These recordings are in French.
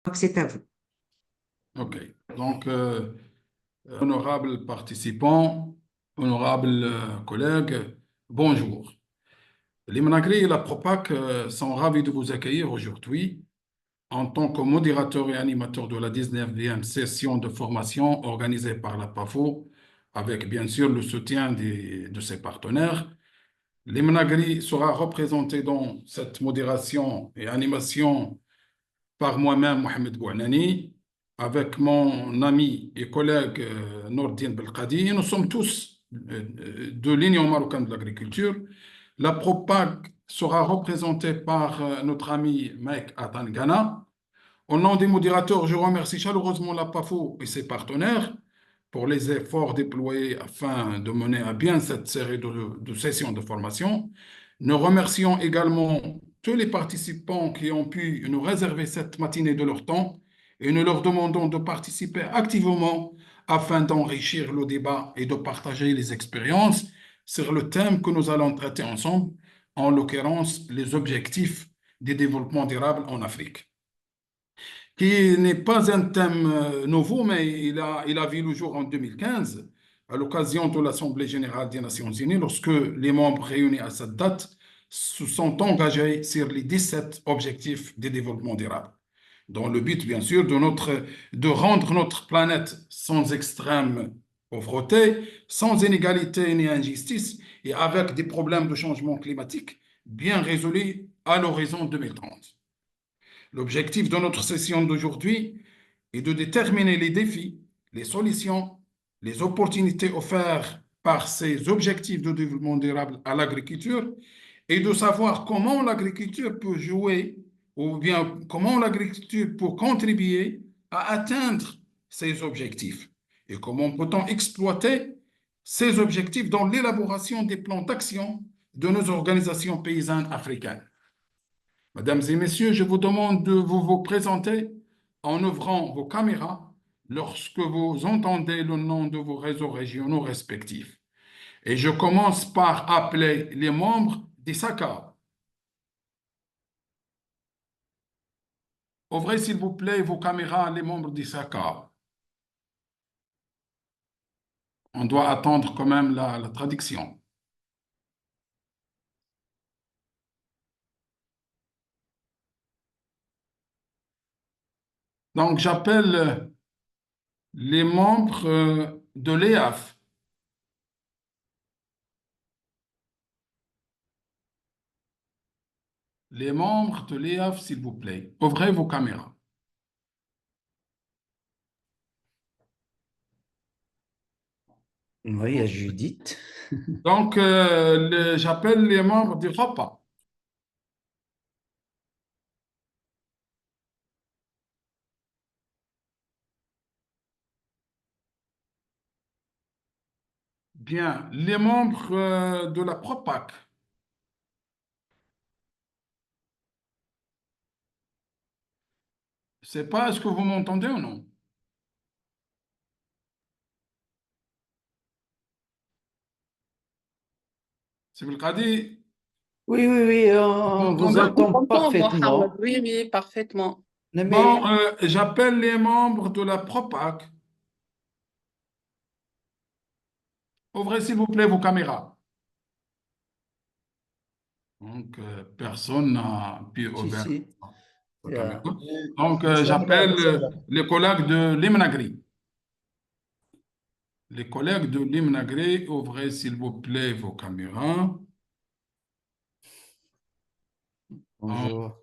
Donc, c'est à vous. OK. Donc, honorables participants, honorables collègues, bonjour. Les Managri et la Propac sont ravis de vous accueillir aujourd'hui en tant que modérateur et animateur de la 19e session de formation organisée par la PAFO, avec bien sûr le soutien de ses partenaires. Les Managri sera représenté dans cette modération et animation par moi-même, Mohamed Bouanani, avec mon ami et collègue Nourdine Belkadi. Nous sommes tous de l'Union marocaine de l'agriculture. La PROPAG sera représentée par notre ami Mike Atangana. Au nom des modérateurs, je remercie chaleureusement la PAFO et ses partenaires pour les efforts déployés afin de mener à bien cette série de sessions de formation. Nous remercions également tous les participants qui ont pu nous réserver cette matinée de leur temps et nous leur demandons de participer activement afin d'enrichir le débat et de partager les expériences sur le thème que nous allons traiter ensemble, en l'occurrence les objectifs du développement durable en Afrique, qui n'est pas un thème nouveau, mais il a vu le jour en 2015, à l'occasion de l'Assemblée générale des Nations unies, lorsque les membres réunis à cette date se sont engagés sur les 17 objectifs de développement durable, dans le but, bien sûr, de rendre notre planète sans extrême pauvreté, sans inégalité ni injustice, et avec des problèmes de changement climatique bien résolus à l'horizon 2030. L'objectif de notre session d'aujourd'hui est de déterminer les défis, les solutions, les opportunités offertes par ces objectifs de développement durable à l'agriculture et de savoir comment l'agriculture peut jouer ou bien comment l'agriculture peut contribuer à atteindre ces objectifs et comment peut-on exploiter ces objectifs dans l'élaboration des plans d'action de nos organisations paysannes africaines. Mesdames et messieurs, je vous demande de vous présenter en ouvrant vos caméras lorsque vous entendez le nom de vos réseaux régionaux respectifs. Et je commence par appeler les membres d'ISACA. Ouvrez, s'il vous plaît, vos caméras, les membres d'ISACA. On doit attendre quand même la traduction. Donc, j'appelle les membres de l'EAF. Les membres de l'EAF, s'il vous plaît. Ouvrez vos caméras. Oui, il y a Judith. Donc, j'appelle les membres du ROPA. Bien, les membres de la PROPAC. Je ne sais pas, est-ce que vous m'entendez ou non? C'est le cas dit. Oui, oui, oui, Vous on vous m'entendez? entend Comprends, Mohamed. parfaitement. Oui, oui, parfaitement. Mais Bon, j'appelle les membres de la PROPAC. Ouvrez, s'il vous plaît, vos caméras. Donc, personne n'a pu si, ouvrir si. sa Il y caméra. a- Donc, j'appelle les collègues de l'Imnagri. Les collègues de l'Imnagri, ouvrez, s'il vous plaît, vos caméras. Bonjour.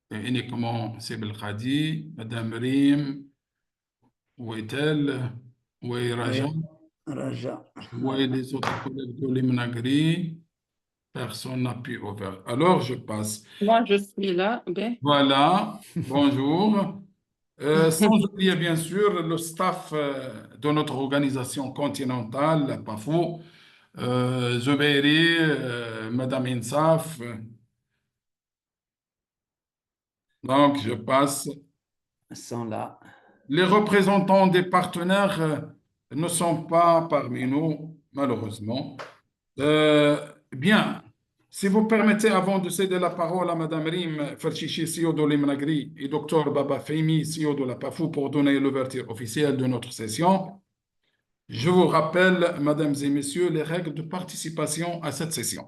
Et uniquement Sibel Khadi, Madame Rim, où est-elle? Où est Raja? Oui, Raja. Où est les autres collègues de l'Imnagri? Personne n'a pu ouvrir. Alors, je passe. Moi, je suis là. Ben, Voilà, bonjour. Sans oublier, bien sûr, le staff de notre organisation continentale, la PAFO, Zubairi, Madame Insaf. Donc, je passe. Ils sont là. Les représentants des partenaires ne sont pas parmi nous, malheureusement. Bien. Si vous permettez, avant de céder la parole à Mme Rim Ferchichi, CEO de l'Imnagri, et Dr Baba Fehmi, CEO de la PAFou, pour donner l'ouverture officielle de notre session, je vous rappelle, Mesdames et Messieurs, les règles de participation à cette session.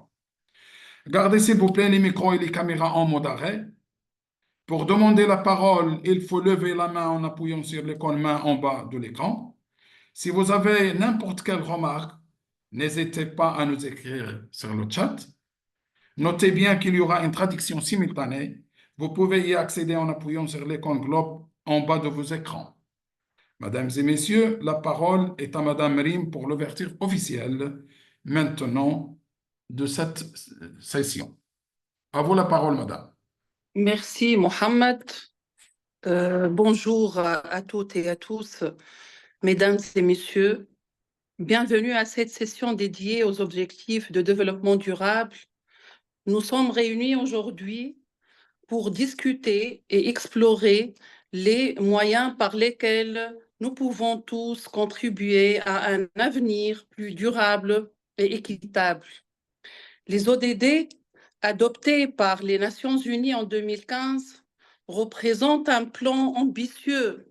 Gardez s'il vous plaît les micros et les caméras en mode arrêt. Pour demander la parole, il faut lever la main en appuyant sur l'icône main en bas de l'écran. Si vous avez n'importe quelle remarque, n'hésitez pas à nous écrire sur le chat. Notez bien qu'il y aura une traduction simultanée. Vous pouvez y accéder en appuyant sur l'icône globe en bas de vos écrans. Mesdames et messieurs, la parole est à Madame Rim pour l'ouverture officielle maintenant de cette session. À vous la parole, Madame. Merci, Mohamed. Bonjour à toutes et à tous, mesdames et messieurs. Bienvenue à cette session dédiée aux objectifs de développement durable. Nous sommes réunis aujourd'hui pour discuter et explorer les moyens par lesquels nous pouvons tous contribuer à un avenir plus durable et équitable. Les ODD, adoptés par les Nations Unies en 2015, représentent un plan ambitieux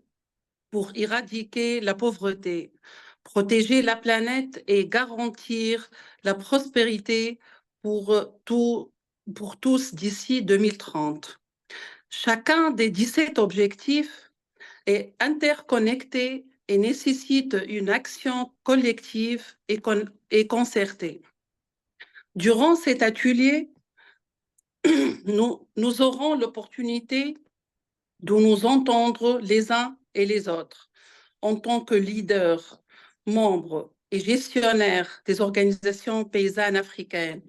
pour éradiquer la pauvreté, protéger la planète et garantir la prospérité pour tous d'ici 2030. Chacun des 17 objectifs est interconnecté et nécessite une action collective et concertée. Durant cet atelier, nous aurons l'opportunité de nous entendre les uns et les autres en tant que leaders, membres et gestionnaires des organisations paysannes africaines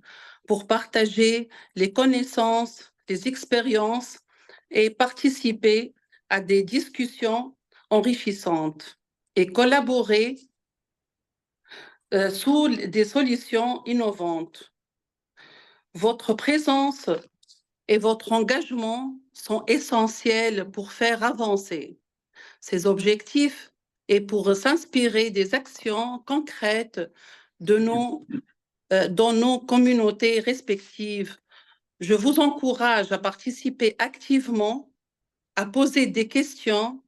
pour partager les connaissances, les expériences et participer à des discussions enrichissantes et collaborer sous des solutions innovantes. Votre présence et votre engagement sont essentiels pour faire avancer ces objectifs et pour s'inspirer des actions concrètes dans nos communautés respectives. Je vous encourage à participer activement, à poser des questions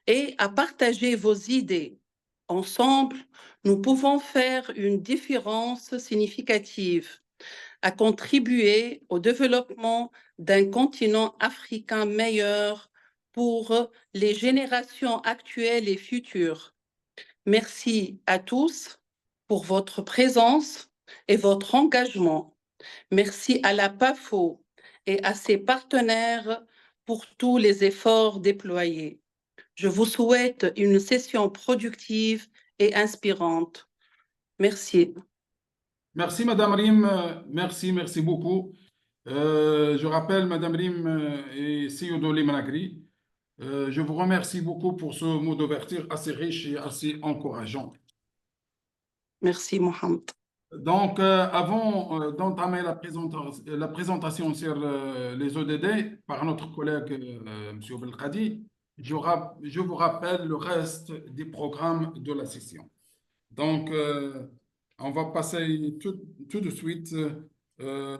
et à partager vos idées. Ensemble, nous pouvons faire une différence significative, à contribuer au développement d'un continent africain meilleur pour les générations actuelles et futures. Merci à tous pour votre présence et votre engagement. Merci à la PAFO et à ses partenaires pour tous les efforts déployés. Je vous souhaite une session productive et inspirante. Merci. Merci, Madame Rim. Merci beaucoup. Je rappelle, Madame Rim est CEO de l'Imnagri. Je vous remercie beaucoup pour ce mot d'ouverture assez riche et assez encourageant. Merci, Mohamed. Donc, avant d'entamer la présentation sur les ODD par notre collègue M. Belkadi, je vous rappelle le reste des programmes de la session. Donc, on va passer tout de suite à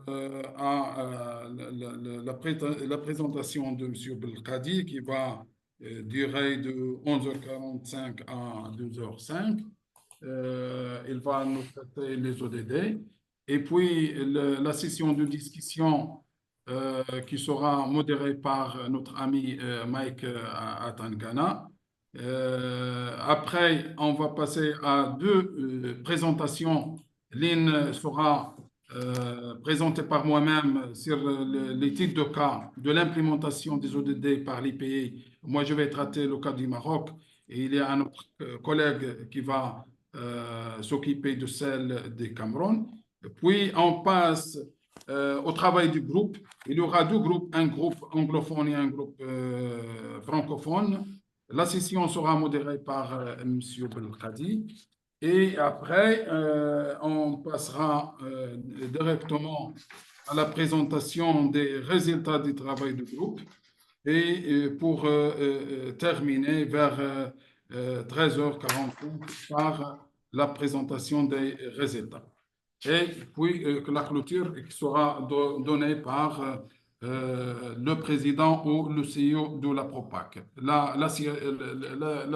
la présentation de M. Belkadi qui va durer de 11h45 à 2h05. Il va nous traiter les ODD. Et puis, la session de discussion qui sera modérée par notre ami Mike Atangana. Après, on va passer à deux présentations. L'une sera présentée par moi-même sur les titres de cas de l'implémentation des ODD par l'IPI. Moi, je vais traiter le cas du Maroc et il y a un autre collègue qui va s'occuper de celle du Cameroun. Puis, on passe au travail du groupe. Il y aura deux groupes, un groupe anglophone et un groupe francophone. La session sera modérée par M. Belkadi. Et après, on passera directement à la présentation des résultats du travail du groupe. Et pour terminer vers 13h45 par la présentation des résultats. et puis que la clôture qui sera donnée par le président ou le CEO de la PROPAC. La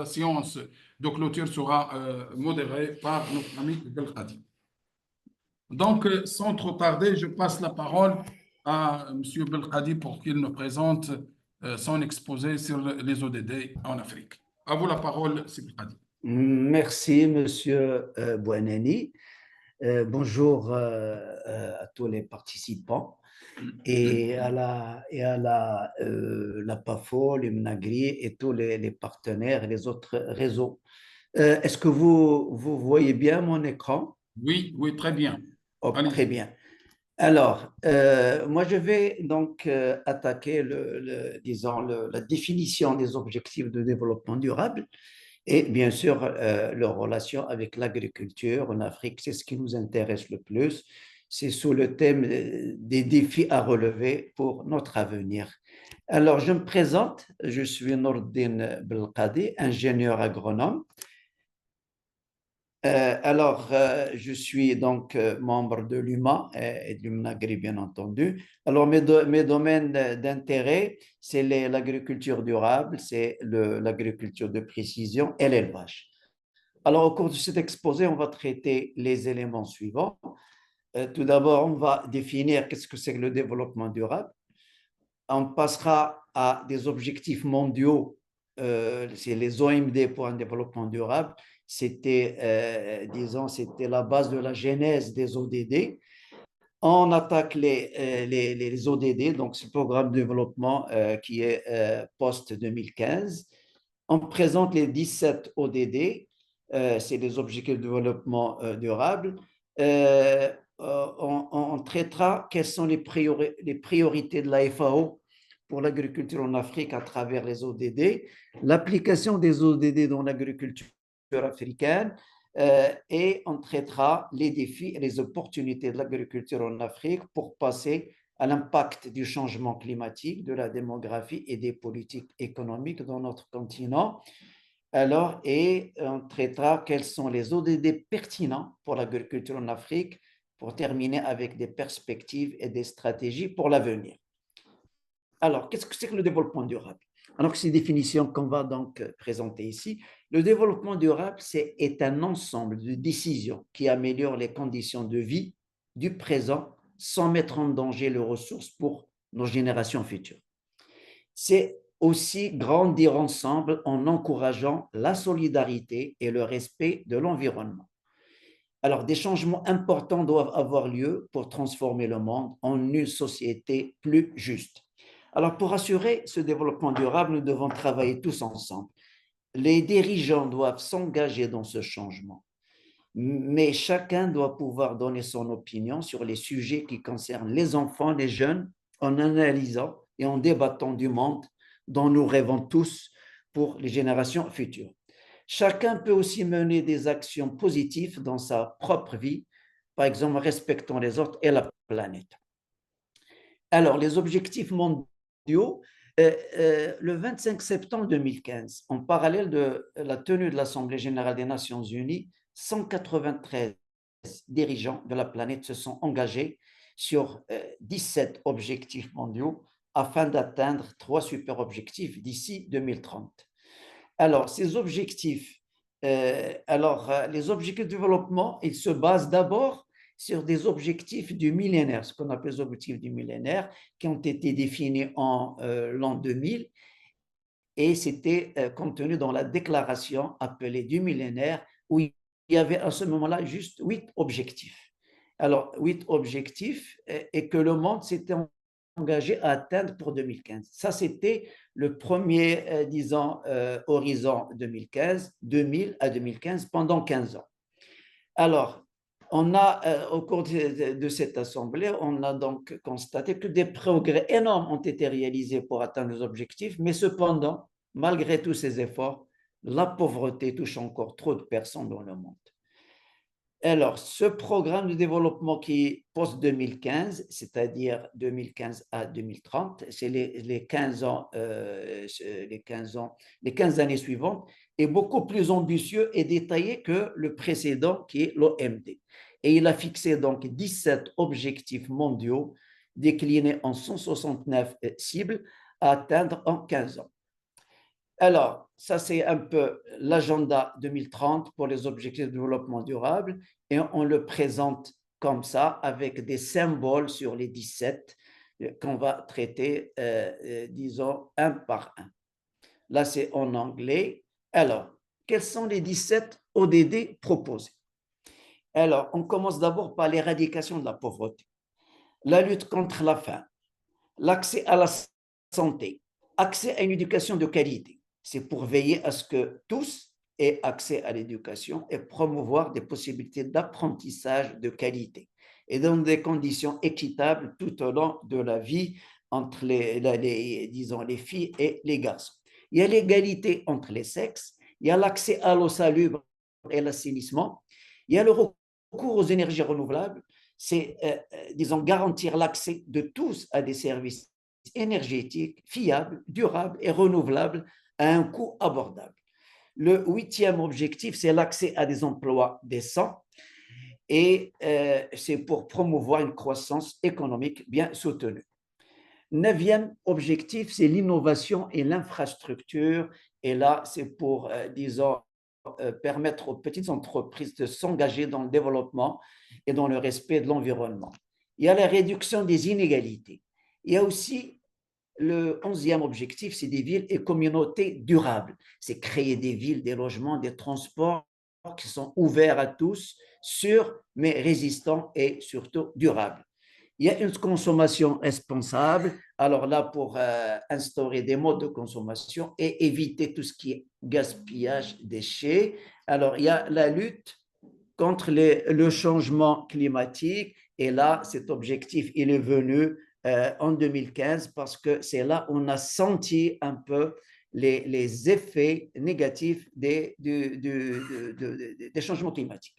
séance de clôture sera modérée par notre ami Belkhadi. Donc, sans trop tarder, je passe la parole à M. Belkhadi pour qu'il nous présente son exposé sur les ODD en Afrique. À vous la parole, M. Belkhadi. Merci, Monsieur Bouanani. Bonjour à tous les participants et à la PAFO, l'IMNAGRI et tous les partenaires et les autres réseaux. Est-ce que vous voyez bien mon écran? Oui, oui, très bien. Oh, très bien. Alors, moi, je vais donc attaquer disons, la définition des objectifs de développement durable et bien sûr leur relation avec l'agriculture en Afrique. C'est ce qui nous intéresse le plus. C'est sous le thème des défis à relever pour notre avenir. Alors, je me présente, je suis Nourdine Belkhadi, ingénieur agronome. Je suis donc membre de l'UMA et de l'UMNAGRI, bien entendu. Alors, mes domaines d'intérêt, c'est l'agriculture durable, c'est l'agriculture de précision et l'élevage. Alors, au cours de cet exposé, on va traiter les éléments suivants. Tout d'abord, on va définir qu'est-ce que c'est que le développement durable. On passera à des objectifs mondiaux, c'est les OMD pour un développement durable. C'était, disons, c'était la base de la genèse des ODD. On attaque les ODD, donc ce programme de développement qui est post-2015. On présente les 17 ODD, c'est les objectifs de développement durable. On traitera quelles sont les priorités de la FAO pour l'agriculture en Afrique à travers les ODD, l'application des ODD dans l'agriculture africaine, et on traitera les défis et les opportunités de l'agriculture en Afrique pour passer à l'impact du changement climatique, de la démographie et des politiques économiques dans notre continent. Alors, et on traitera quels sont les ODD pertinents pour l'agriculture en Afrique pour terminer avec des perspectives et des stratégies pour l'avenir. Alors, qu'est-ce que c'est que le développement durable? Alors, c'est une définition qu'on va donc présenter ici. Le développement durable est un ensemble de décisions qui améliorent les conditions de vie du présent sans mettre en danger les ressources pour nos générations futures. C'est aussi grandir ensemble en encourageant la solidarité et le respect de l'environnement. Alors, des changements importants doivent avoir lieu pour transformer le monde en une société plus juste. Alors, pour assurer ce développement durable, nous devons travailler tous ensemble. Les dirigeants doivent s'engager dans ce changement, mais chacun doit pouvoir donner son opinion sur les sujets qui concernent les enfants, les jeunes, en analysant et en débattant du monde dont nous rêvons tous pour les générations futures. Chacun peut aussi mener des actions positives dans sa propre vie, par exemple en respectant les autres et la planète. Alors, les objectifs mondiaux, le 25 septembre 2015, en parallèle de la tenue de l'Assemblée générale des Nations unies, 193 dirigeants de la planète se sont engagés sur 17 objectifs mondiaux afin d'atteindre 3 super objectifs d'ici 2030. Alors, ces objectifs, les objectifs de développement, ils se basent d'abord sur des objectifs du millénaire, ce qu'on appelle les objectifs du millénaire, qui ont été définis en l'an 2000, et c'était contenu dans la déclaration appelée du millénaire, où il y avait à ce moment-là juste 8 objectifs. Alors, 8 objectifs et que le monde s'était engagé à atteindre pour 2015. Ça, c'était le premier, horizon 2000 à 2015, pendant 15 ans. Alors, on a, au cours de cette assemblée, on a donc constaté que des progrès énormes ont été réalisés pour atteindre les objectifs, mais cependant, malgré tous ces efforts, la pauvreté touche encore trop de personnes dans le monde. Alors, ce programme de développement qui est post-2015, c'est-à-dire 2015 à 2030, c'est les 15 années suivantes, est beaucoup plus ambitieux et détaillé que le précédent qui est l'OMD. Et il a fixé donc 17 objectifs mondiaux déclinés en 169 cibles à atteindre en 15 ans. Alors, ça, c'est un peu l'agenda 2030 pour les objectifs de développement durable et on le présente comme ça avec des symboles sur les 17 qu'on va traiter, disons, un par un. Là, c'est en anglais. Alors, quels sont les 17 ODD proposés? Alors, on commence d'abord par l'éradication de la pauvreté, la lutte contre la faim, l'accès à la santé, accès à une éducation de qualité. C'est pour veiller à ce que tous aient accès à l'éducation et promouvoir des possibilités d'apprentissage de qualité et dans des conditions équitables tout au long de la vie entre disons, les filles et les garçons. Il y a l'égalité entre les sexes, il y a l'accès à l'eau salubre et l'assainissement, il y a le recours aux énergies renouvelables, c'est, disons, garantir l'accès de tous à des services énergétiques, fiables, durables et renouvelables à un coût abordable. Le 8e objectif, c'est l'accès à des emplois décents et c'est pour promouvoir une croissance économique bien soutenue. 9e objectif, c'est l'innovation et l'infrastructure. Et là, c'est pour, disons, permettre aux petites entreprises de s'engager dans le développement et dans le respect de l'environnement. Il y a la réduction des inégalités. Il y a aussi le 11e objectif, c'est des villes et communautés durables. C'est créer des villes, des logements, des transports qui sont ouverts à tous, sûrs, mais résistants et surtout durables. Il y a une consommation responsable, alors là, pour instaurer des modes de consommation et éviter tout ce qui est gaspillage, déchets. Alors, il y a la lutte contre le changement climatique, et là, cet objectif, il est venu en 2015 parce que c'est là où on a senti un peu les effets négatifs des changements climatiques.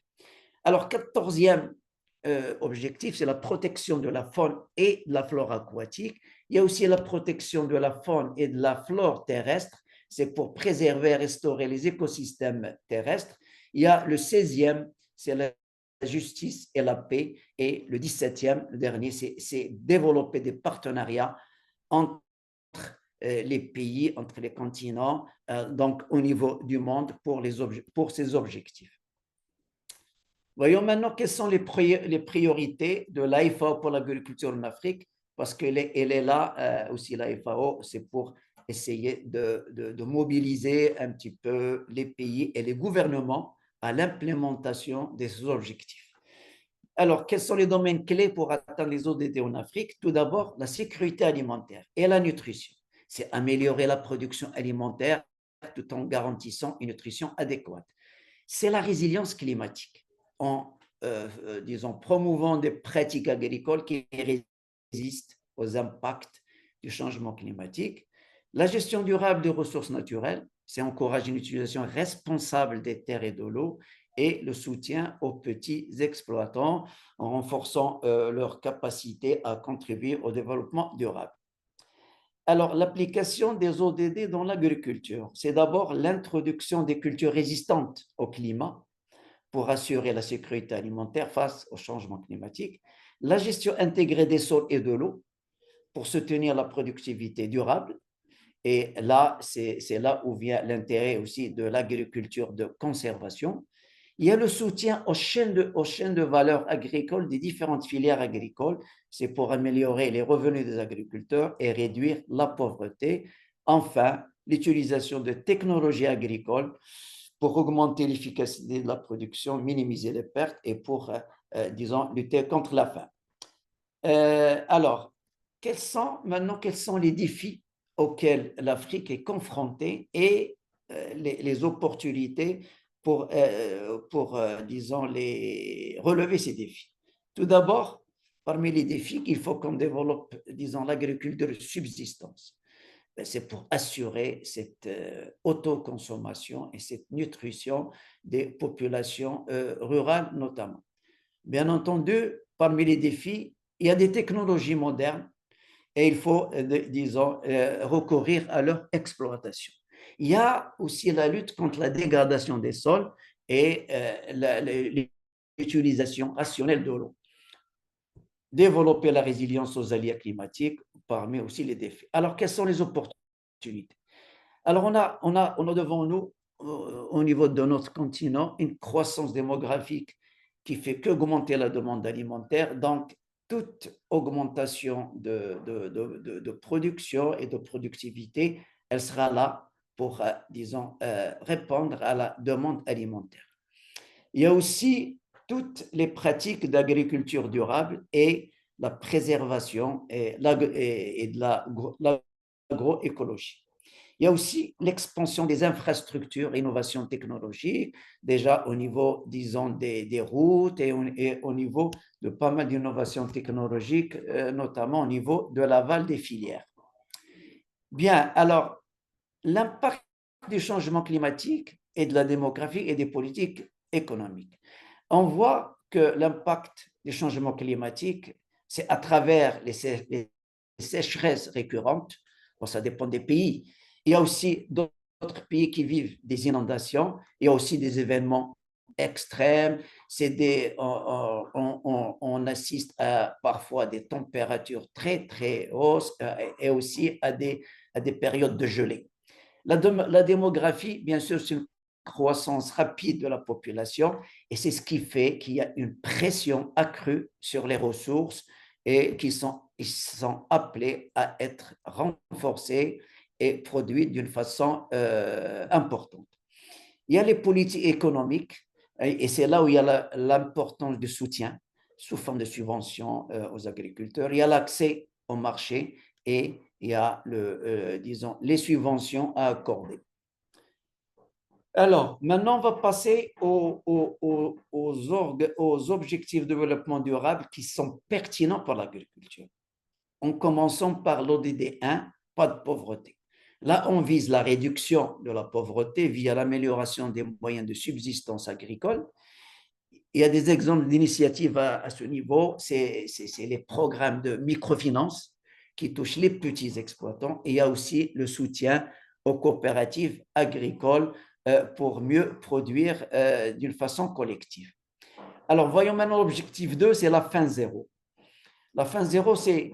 Alors, 14e objectif, c'est la protection de la faune et de la flore aquatique. Il y a aussi la protection de la faune et de la flore terrestre. C'est pour préserver et restaurer les écosystèmes terrestres. Il y a le 16e, c'est la justice et la paix. Et le 17e, le dernier, c'est développer des partenariats entre les pays, entre les continents, donc au niveau du monde pour ces objectifs. Voyons maintenant quelles sont les priorités de la FAO pour l'agriculture en Afrique, parce qu'elle est là aussi, la FAO, c'est pour essayer de mobiliser un petit peu les pays et les gouvernements à l'implémentation de ces objectifs. Alors, quels sont les domaines clés pour atteindre les ODD en Afrique? Tout d'abord, la sécurité alimentaire et la nutrition. C'est améliorer la production alimentaire tout en garantissant une nutrition adéquate. C'est la résilience climatique en, disons, promouvant des pratiques agricoles qui résistent aux impacts du changement climatique. La gestion durable des ressources naturelles, c'est encourager une utilisation responsable des terres et de l'eau et le soutien aux petits exploitants en renforçant leur capacité à contribuer au développement durable. Alors, l'application des ODD dans l'agriculture, c'est d'abord l'introduction des cultures résistantes au climat pour assurer la sécurité alimentaire face au changement climatique, la gestion intégrée des sols et de l'eau pour soutenir la productivité durable. Et là, c'est là où vient l'intérêt aussi de l'agriculture de conservation. Il y a le soutien aux chaînes de valeur agricole des différentes filières agricoles. C'est pour améliorer les revenus des agriculteurs et réduire la pauvreté. Enfin, l'utilisation de technologies agricoles pour augmenter l'efficacité de la production, minimiser les pertes et pour, disons, lutter contre la faim. Alors, quels sont les défis auxquels l'Afrique est confrontée et les opportunités pour disons, relever ces défis? Tout d'abord, parmi les défis, il faut qu'on développe, disons, l'agriculture de subsistance. C'est pour assurer cette autoconsommation et cette nutrition des populations rurales notamment. Bien entendu, parmi les défis, il y a des technologies modernes et il faut, disons, recourir à leur exploitation. Il y a aussi la lutte contre la dégradation des sols et l'utilisation rationnelle de l'eau. Développer la résilience aux aléas climatiques, parmi aussi les défis. Alors, quelles sont les opportunités? Alors, on a devant nous, au niveau de notre continent, une croissance démographique qui fait qu'augmenter la demande alimentaire. Donc, toute augmentation de production et de productivité, elle sera là pour, disons, répondre à la demande alimentaire. Il y a aussi toutes les pratiques d'agriculture durable et la préservation et de l'agroécologie. Il y a aussi l'expansion des infrastructures, innovation technologique, déjà au niveau, disons, des routes et au niveau de pas mal d'innovations technologiques, notamment au niveau de l'aval des filières. Bien, alors, l'impact du changement climatique et de la démographie et des politiques économiques. On voit que l'impact du changement climatique, c'est à travers les sécheresses récurrentes. Bon, ça dépend des pays. Il y a aussi d'autres pays qui vivent des inondations. Il y a aussi des événements extrêmes. On assiste à parfois des températures très, très hautes et aussi à des périodes de gelée. La démographie, bien sûr, c'est une croissance rapide de la population et c'est ce qui fait qu'il y a une pression accrue sur les ressources et ils sont appelés à être renforcés et produits d'une façon importante. Il y a les politiques économiques et c'est là où il y a l'importance du soutien sous forme de subventions aux agriculteurs. Il y a l'accès au marché et il y a disons, les subventions à accorder. Alors, maintenant, on va passer aux objectifs de développement durable qui sont pertinents pour l'agriculture. En commençant par l'ODD 1, pas de pauvreté. Là, on vise la réduction de la pauvreté via l'amélioration des moyens de subsistance agricole. Il y a des exemples d'initiatives à ce niveau, c'est les programmes de microfinance qui touchent les petits exploitants. Et il y a aussi le soutien aux coopératives agricoles pour mieux produire d'une façon collective. Alors, voyons maintenant l'objectif 2, c'est la fin zéro. La fin zéro, c'est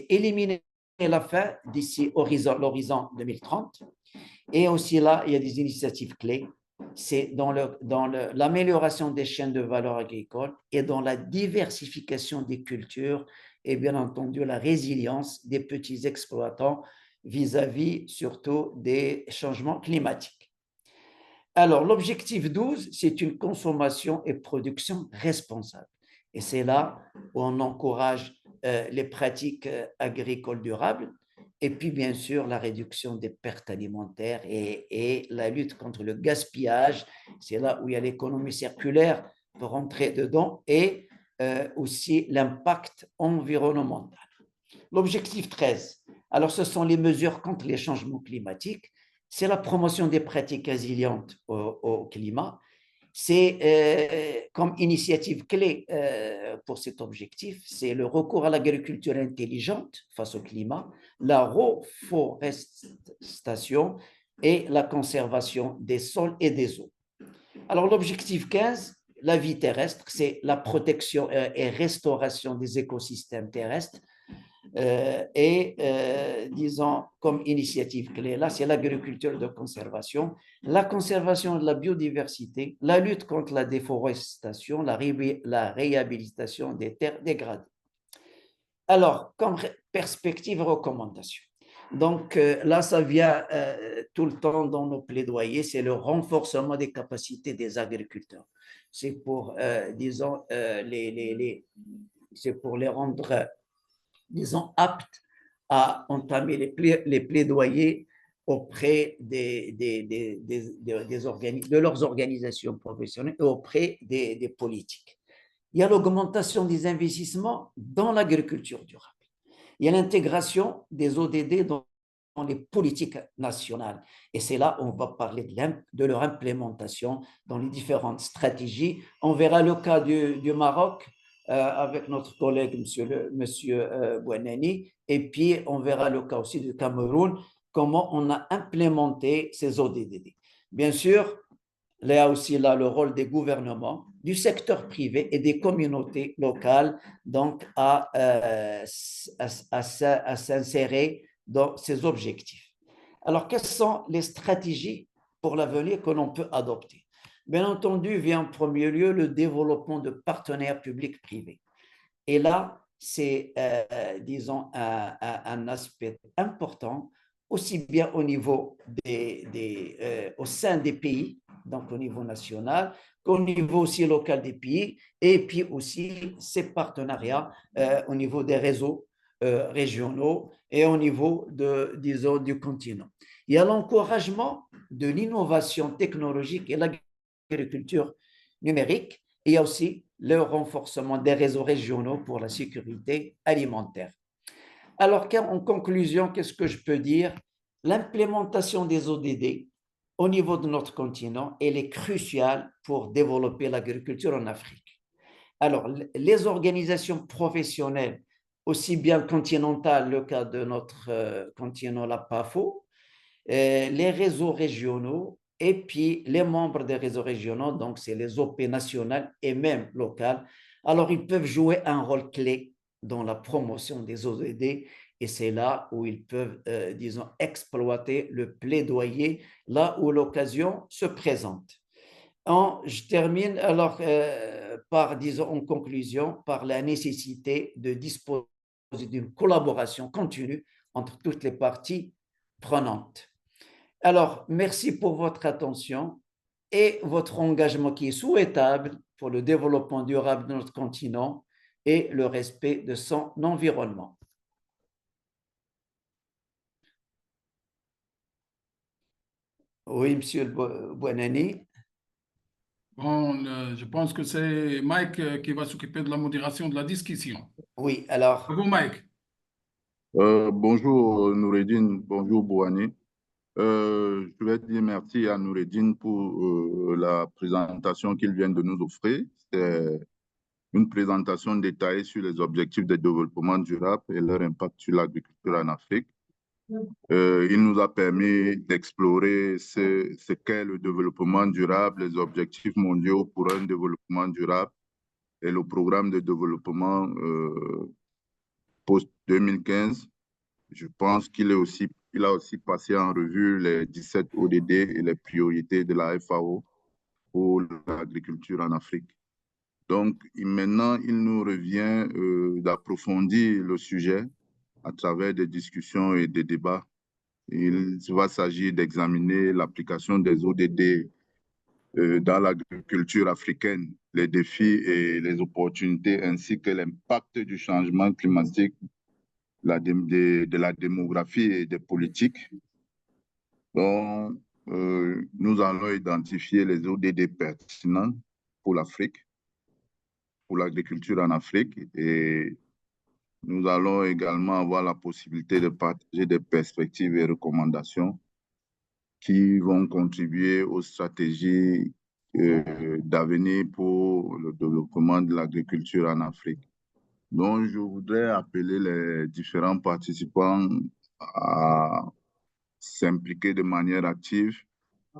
éliminer la faim d'ici l'horizon 2030. Et aussi là, il y a des initiatives clés. C'est dans l'amélioration des chaînes de valeur agricole et dans la diversification des cultures et bien entendu la résilience des petits exploitants vis-à-vis surtout des changements climatiques. Alors, l'objectif 12, c'est une consommation et production responsable. Et c'est là où on encourage les pratiques agricoles durables et puis, bien sûr, la réduction des pertes alimentaires et la lutte contre le gaspillage. C'est là où il y a l'économie circulaire pour rentrer dedans et aussi l'impact environnemental. L'objectif 13, alors ce sont les mesures contre les changements climatiques. C'est la promotion des pratiques résilientes au climat. C'est comme initiative clé pour cet objectif, c'est le recours à l'agriculture intelligente face au climat, la reforestation et la conservation des sols et des eaux. Alors l'objectif 15, la vie terrestre, c'est la protection et restauration des écosystèmes terrestres. Disons, comme initiative clé, là, c'est l'agriculture de conservation, la conservation de la biodiversité, la lutte contre la déforestation, la réhabilitation des terres dégradées. Alors, comme perspective et recommandation. Donc, là, ça vient tout le temps dans nos plaidoyers, c'est le renforcement des capacités des agriculteurs. C'est pour, disons, c'est pour les rendre disons, aptes à entamer les plaidoyers auprès de leurs organisations professionnelles et auprès des politiques. Il y a l'augmentation des investissements dans l'agriculture durable. Il y a l'intégration des ODD dans les politiques nationales. Et c'est là où on va parler de leur implémentation dans les différentes stratégies. On verra le cas du Maroc, avec notre collègue monsieur Bouanani, et puis on verra le cas aussi du Cameroun, comment on a implémenté ces ODD. Bien sûr, il y a aussi là le rôle des gouvernements, du secteur privé et des communautés locales donc à s'insérer dans ces objectifs. Alors, quelles sont les stratégies pour l'avenir que l'on peut adopter? Bien entendu, vient en premier lieu le développement de partenaires publics-privés. Et là, c'est, disons, un aspect important, aussi bien au niveau au sein des pays, donc au niveau national, qu'au niveau aussi local des pays, et puis aussi ces partenariats au niveau des réseaux régionaux et au niveau disons, du continent. Il y a l'encouragement de l'innovation technologique et l'agriculture numérique. Et il y a aussi le renforcement des réseaux régionaux pour la sécurité alimentaire. Alors, en conclusion, qu'est-ce que je peux dire? L'implémentation des ODD au niveau de notre continent, elle est cruciale pour développer l'agriculture en Afrique. Alors, les organisations professionnelles, aussi bien continentales, le cas de notre continent, la PAFO, les réseaux régionaux et puis les membres des réseaux régionaux, donc c'est les OP nationales et même locales. Alors, ils peuvent jouer un rôle clé dans la promotion des ODD et c'est là où ils peuvent, disons, exploiter le plaidoyer, là où l'occasion se présente. Je termine alors par, disons, en conclusion, par la nécessité de disposer d'une collaboration continue entre toutes les parties prenantes. Alors, merci pour votre attention et votre engagement qui est souhaitable pour le développement durable de notre continent et le respect de son environnement. Oui, Monsieur Buonanni. Bon, je pense que c'est Mike qui va s'occuper de la modération de la discussion. Oui, alors. À vous, Mike. Bonjour Noureddine, bonjour Bouhani. Je vais dire merci à Noureddine pour la présentation qu'il vient de nous offrir. C'est une présentation détaillée sur les objectifs de développement durable et leur impact sur l'agriculture en Afrique. Il nous a permis d'explorer ce qu'est le développement durable, les objectifs mondiaux pour un développement durable et le programme de développement post-2015. Je pense qu'il a aussi passé en revue les 17 ODD et les priorités de la FAO pour l'agriculture en Afrique. Donc, maintenant, il nous revient d'approfondir le sujet à travers des discussions et des débats. Il va s'agir d'examiner l'application des ODD dans l'agriculture africaine, les défis et les opportunités, ainsi que l'impact du changement climatique, de la démographie et des politiques. Donc, nous allons identifier les ODD pertinents pour l'Afrique, pour l'agriculture en Afrique, et nous allons également avoir la possibilité de partager des perspectives et recommandations qui vont contribuer aux stratégies d'avenir pour le développement de l'agriculture en Afrique. Donc, je voudrais appeler les différents participants à s'impliquer de manière active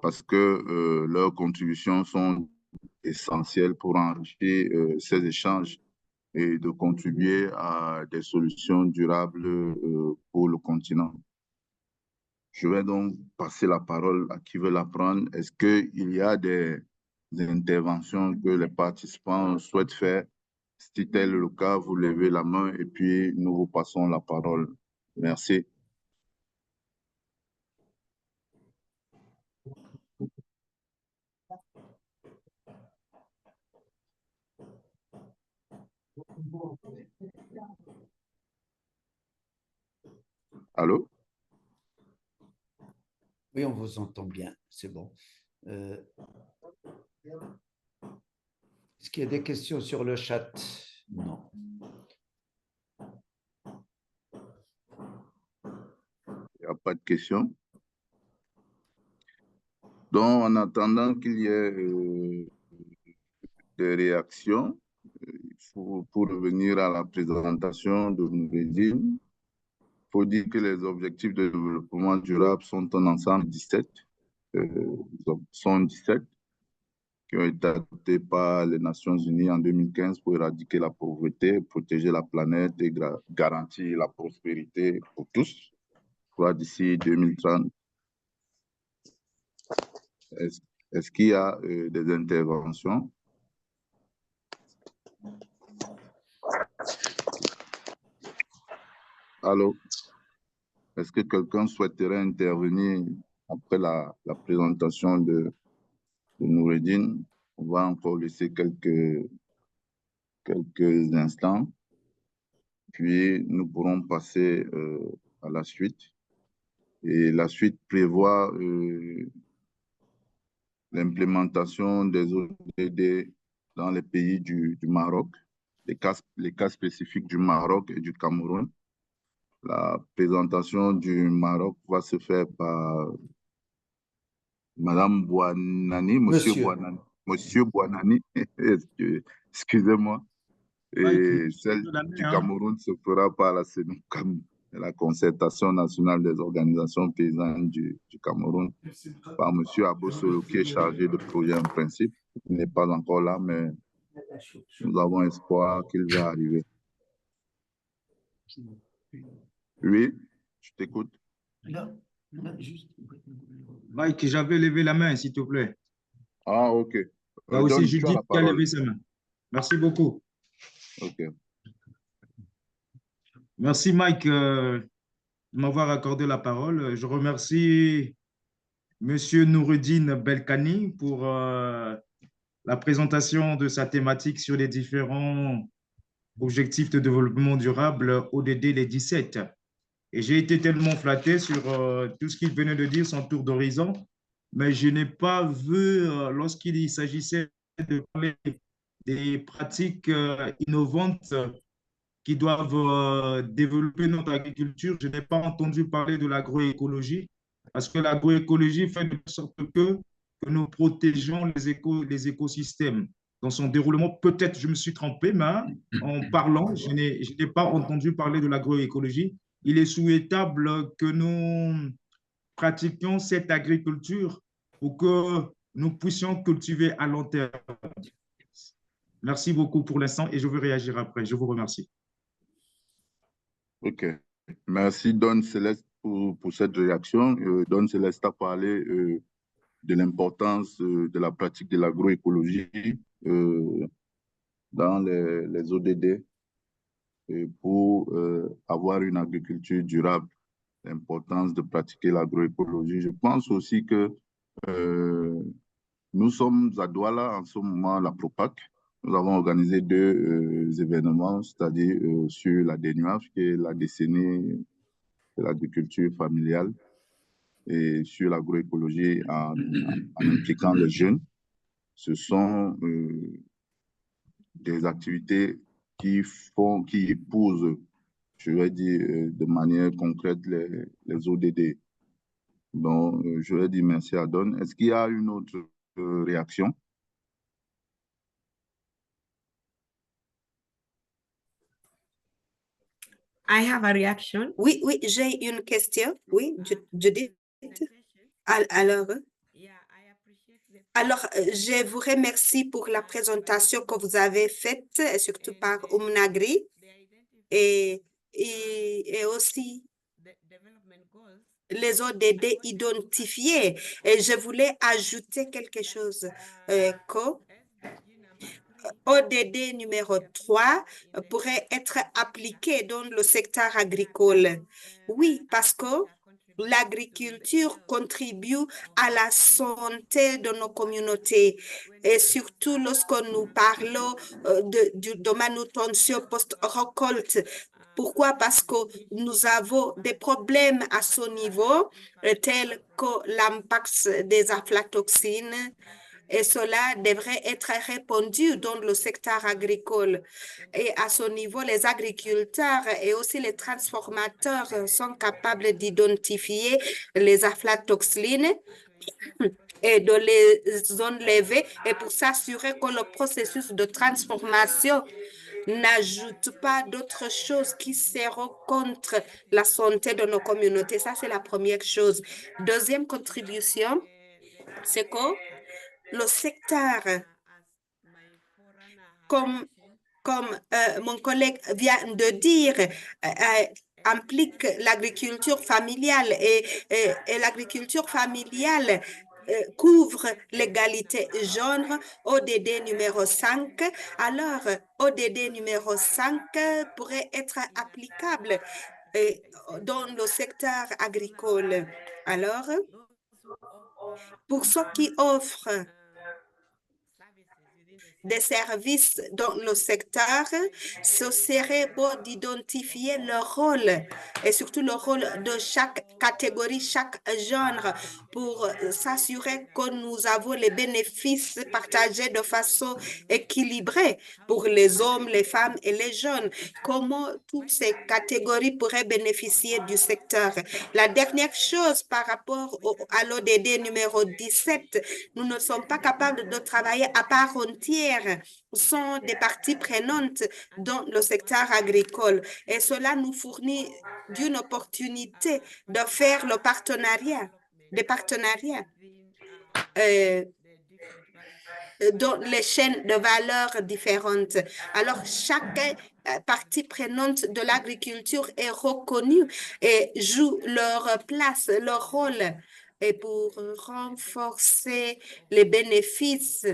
parce que leurs contributions sont essentielles pour enrichir ces échanges et de contribuer à des solutions durables pour le continent. Je vais donc passer la parole à qui veut la prendre. Est-ce qu'il y a des interventions que les participants souhaitent faire? Si tel est le cas, vous levez la main et puis nous vous passons la parole. Merci. Allô? Oui, on vous entend bien, c'est bon. Est-ce qu'il y a des questions sur le chat? Non. Il n'y a pas de questions. Donc, en attendant qu'il y ait des réactions, pour revenir à la présentation de Noureddine, il faut dire que les objectifs de développement durable sont un ensemble de 17. qui ont été adoptés par les Nations Unies en 2015 pour éradiquer la pauvreté, protéger la planète et garantir la prospérité pour tous, d'ici 2030. Est-ce qu'il y a des interventions? Allô? Est-ce que quelqu'un souhaiterait intervenir après la présentation de Noureddine? On va encore laisser quelques instants, puis nous pourrons passer à la suite. Et la suite prévoit l'implémentation des ODD dans les pays du Maroc, les cas spécifiques du Maroc et du Cameroun. La présentation du Maroc va se faire par Madame Bouanani, Monsieur Bouanani, excusez-moi. Et celle du Cameroun se fera par la CNUCAM, la Concertation nationale des organisations paysannes du Cameroun, par M. Abosolo, qui est chargé de projet en principe. Il n'est pas encore là, mais nous avons espoir qu'il va arriver. Oui, je t'écoute. Mike, j'avais levé la main, s'il te plaît. Ah, OK. Il y a aussi Judith qui a levé sa main. Merci beaucoup. OK. Merci, Mike, de m'avoir accordé la parole. Je remercie Monsieur Noureddine Belkani pour la présentation de sa thématique sur les différents objectifs de développement durable ODD les 17. Et j'ai été tellement flatté sur tout ce qu'il venait de dire, son tour d'horizon, mais je n'ai pas vu, lorsqu'il s'agissait de parler des pratiques innovantes qui doivent développer notre agriculture, je n'ai pas entendu parler de l'agroécologie, parce que l'agroécologie fait de sorte que nous protégeons les écosystèmes. Dans son déroulement, peut-être je me suis trompé, mais en parlant, je n'ai pas entendu parler de l'agroécologie. Il est souhaitable que nous pratiquions cette agriculture pour que nous puissions cultiver à long terme. Merci beaucoup pour l'instant et je veux réagir après. Je vous remercie. OK. Merci, Don Céleste, pour cette réaction. Don Céleste a parlé de l'importance de la pratique de l'agroécologie dans les ODD pour avoir une agriculture durable, l'importance de pratiquer l'agroécologie. Je pense aussi que nous sommes à Douala en ce moment, la Propac. Nous avons organisé deux événements, c'est-à-dire sur la DNUAF, qui est la décennie de l'agriculture familiale, et sur l'agroécologie en impliquant les jeunes. Ce sont des activités qui épousent, je vais dire, de manière concrète les ODD. Donc, je vais dire merci à Don. Est-ce qu'il y a une autre réaction? I have a reaction. Oui, j'ai une question. Oui, Judith. Alors, je vous remercie pour la présentation que vous avez faite, surtout par Oumnagri, et aussi les ODD identifiés. Et je voulais ajouter quelque chose. ODD numéro 3 pourrait être appliqué dans le secteur agricole. Oui, parce que l'agriculture contribue à la santé de nos communautés et surtout lorsque nous parlons de manutention post-récolte. Pourquoi? Parce que nous avons des problèmes à ce niveau, tels que l'impact des aflatoxines, et cela devrait être répondu dans le secteur agricole. Et à ce niveau, les agriculteurs et aussi les transformateurs sont capables d'identifier les aflatoxines et de les enlever et pour s'assurer que le processus de transformation n'ajoute pas d'autres choses qui seront contre la santé de nos communautés. Ça, c'est la première chose. Deuxième contribution, c'est que le secteur, comme mon collègue vient de dire, implique l'agriculture familiale et l'agriculture familiale couvre l'égalité genre, ODD numéro 5. Alors, ODD numéro 5 pourrait être applicable dans le secteur agricole. Alors, pour ceux qui offrent des services dans le secteur, ce serait bon d'identifier leur rôle et surtout le rôle de chaque catégorie, chaque genre pour s'assurer que nous avons les bénéfices partagés de façon équilibrée pour les hommes, les femmes et les jeunes. Comment toutes ces catégories pourraient bénéficier du secteur? La dernière chose par rapport à l'ODD numéro 17, nous ne sommes pas capables de travailler à part entière, sont des parties prenantes dans le secteur agricole et cela nous fournit d'une opportunité de faire le partenariat, des partenariats dans les chaînes de valeur différentes. Alors, chaque partie prenante de l'agriculture est reconnue et joue leur place, leur rôle et pour renforcer les bénéfices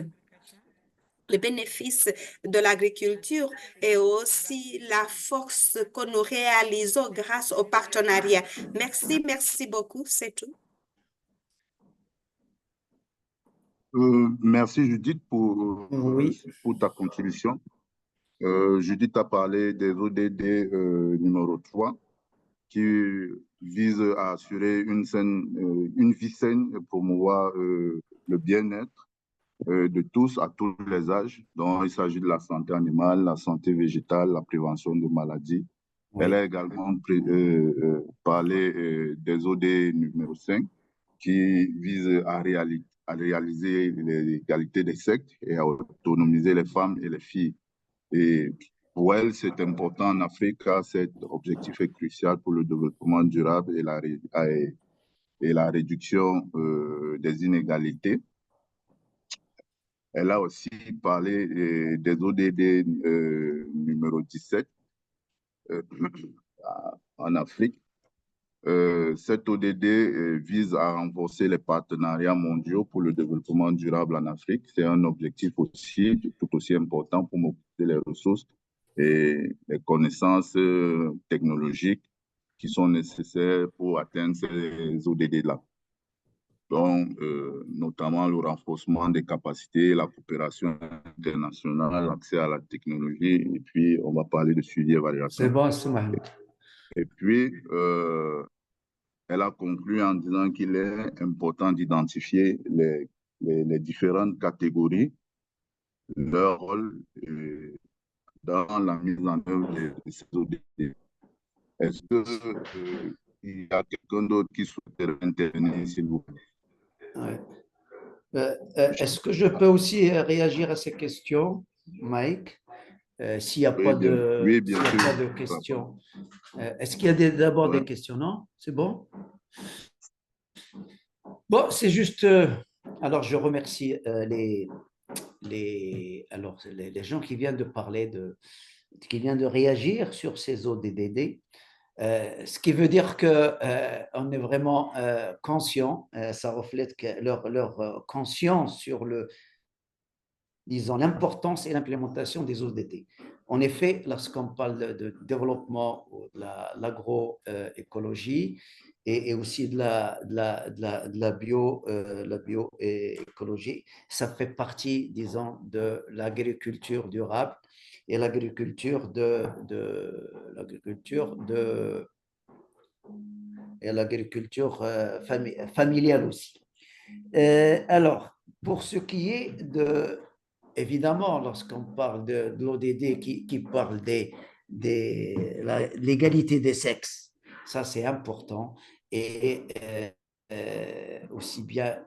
de l'agriculture et aussi la force que nous réalisons grâce au partenariat. Merci, merci beaucoup, c'est tout. Merci Judith Oui. pour ta contribution. Judith a parlé des ODD numéro 3 qui vise à assurer une vie saine et promouvoir le bien-être de tous à tous les âges. Donc, il s'agit de la santé animale, la santé végétale, la prévention de maladies. Oui. Elle a également parlé des OD numéro 5 qui vise à réaliser l'égalité des sexes et à autonomiser les femmes et les filles. Et pour elle, c'est important en Afrique car cet objectif est crucial pour le développement durable et la réduction des inégalités. Elle a aussi parlé des ODD numéro 17 en Afrique. Cet ODD vise à renforcer les partenariats mondiaux pour le développement durable en Afrique. C'est un objectif aussi tout aussi important pour mobiliser les ressources et les connaissances technologiques qui sont nécessaires pour atteindre ces ODD-là. Donc, notamment le renforcement des capacités, la coopération internationale, l'accès à la technologie, et puis on va parler de suivi et évaluation. C'est bon, c'est bon. Et puis, elle a conclu en disant qu'il est important d'identifier les différentes catégories, leur rôle dans la mise en œuvre de ces ODD. Est-ce qu'il y a quelqu'un d'autre qui souhaiterait intervenir, s'il vous plaît? Ouais. Est-ce que je peux aussi réagir à ces questions, Mike? S'il n'y a pas de questions. Est-ce qu'il y a d'abord des questions? Non? C'est bon? Bon, c'est juste. Alors, je remercie les gens qui viennent de parler, qui viennent de réagir sur ces ODD. Ce qui veut dire qu'on est vraiment conscient, ça reflète leur conscience sur disons, l'importance et l'implémentation des ODD. En effet, lorsqu'on parle de développement de l'agroécologie et aussi de la bioécologie, ça fait partie, disons, de l'agriculture durable et l'agriculture familiale aussi. Alors, pour ce qui est évidemment, lorsqu'on parle de l'ODD qui parle de l'égalité des sexes, ça c'est important. Et aussi bien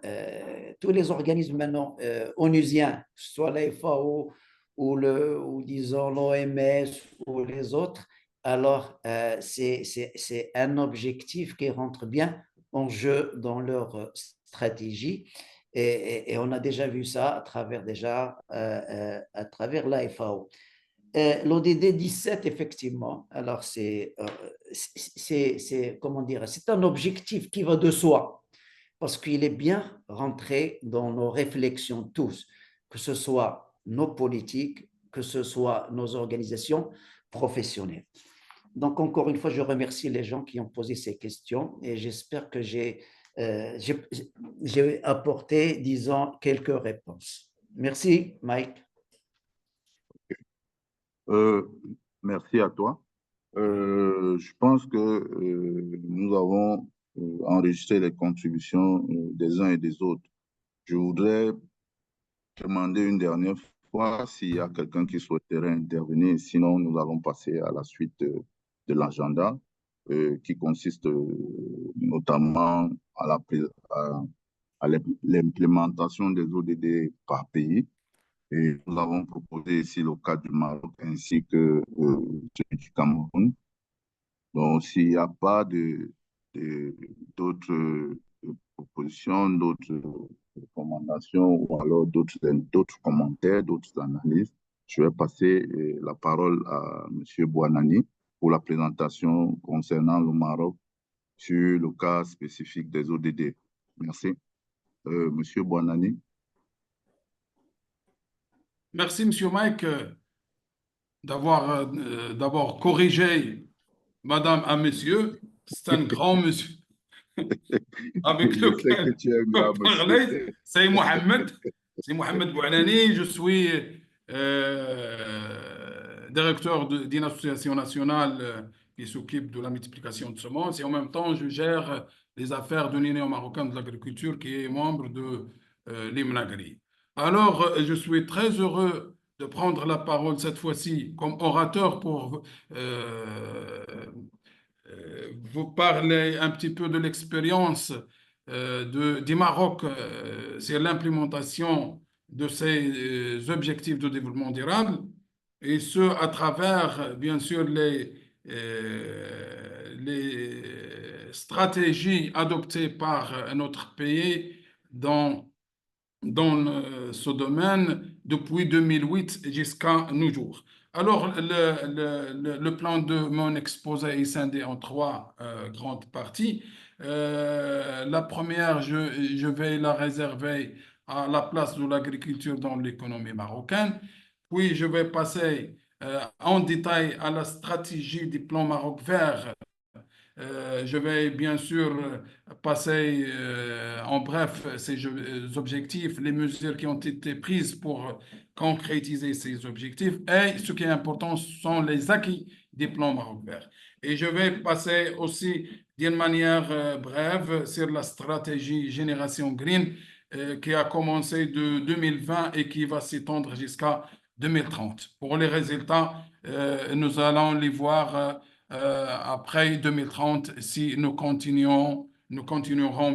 tous les organismes maintenant onusiens, soit la FAO ou disons l'OMS ou les autres, alors c'est un objectif qui rentre bien en jeu dans leur stratégie. Et on a déjà vu ça à travers à travers la FAO. L'ODD 17, effectivement, alors comment dire, c'est un objectif qui va de soi, parce qu'il est bien rentré dans nos réflexions tous, que ce soit nos politiques, que ce soit nos organisations professionnelles. Donc, encore une fois, je remercie les gens qui ont posé ces questions et j'espère que j'ai apporté, disons, quelques réponses. Merci, Mike. Merci à toi. Je pense que nous avons enregistré les contributions des uns et des autres. Je voudrais demander une dernière fois s'il y a quelqu'un qui souhaiterait intervenir. Sinon, nous allons passer à la suite de l'agenda qui consiste notamment à l'implémentation des ODD par pays. Et nous avons proposé ici le cas du Maroc ainsi que celui du Cameroun. Donc, s'il n'y a pas d'autres propositions, d'autres recommandations ou alors d'autres commentaires, d'autres analyses, je vais passer la parole à M. Bouanani pour la présentation concernant le Maroc sur le cas spécifique des ODD. Merci. M. Bouanani. Merci, M. Mike, d'avoir corrigé Madame à Monsieur. C'est un grand monsieur avec Je sais que lequel tu es un grand parler. monsieur. C'est Mohamed. C'est Mohamed Bouanani. Je suis directeur d'une association nationale qui s'occupe de la multiplication de semences et en même temps, je gère les affaires de l'Union marocaine de l'agriculture qui est membre de l'IMNAGRI. Alors, je suis très heureux de prendre la parole cette fois-ci comme orateur pour vous parler un petit peu de l'expérience du Maroc sur l'implémentation de ces objectifs de développement durable, et ce, à travers, bien sûr, les stratégies adoptées par notre pays dans ce domaine depuis 2008 jusqu'à nos jours. Alors, le plan de mon exposé est scindé en trois grandes parties. La première, je vais la réserver à la place de l'agriculture dans l'économie marocaine. Puis, je vais passer en détail à la stratégie du plan Maroc vert. Je vais bien sûr passer en bref ces objectifs, les mesures qui ont été prises pour concrétiser ces objectifs et ce qui est important sont les acquis des plans Maroc vert. Et je vais passer aussi d'une manière brève sur la stratégie Génération Green qui a commencé de 2020 et qui va s'étendre jusqu'à 2030. Pour les résultats, nous allons les voir après 2030 si nous continuerons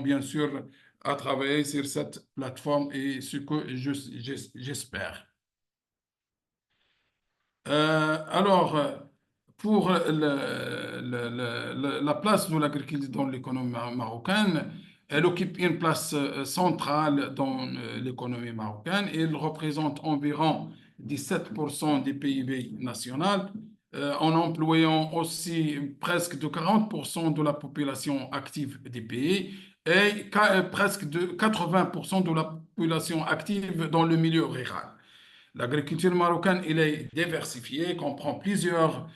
bien sûr à travailler sur cette plateforme et ce que j'espère. Alors, pour la place de l'agriculture dans l'économie marocaine, elle occupe une place centrale dans l'économie marocaine et elle représente environ 17% du PIB national, en employant aussi presque de 40% de la population active du pays et presque de 80% de la population active dans le milieu rural. L'agriculture marocaine, elle est diversifiée, comprend plusieurs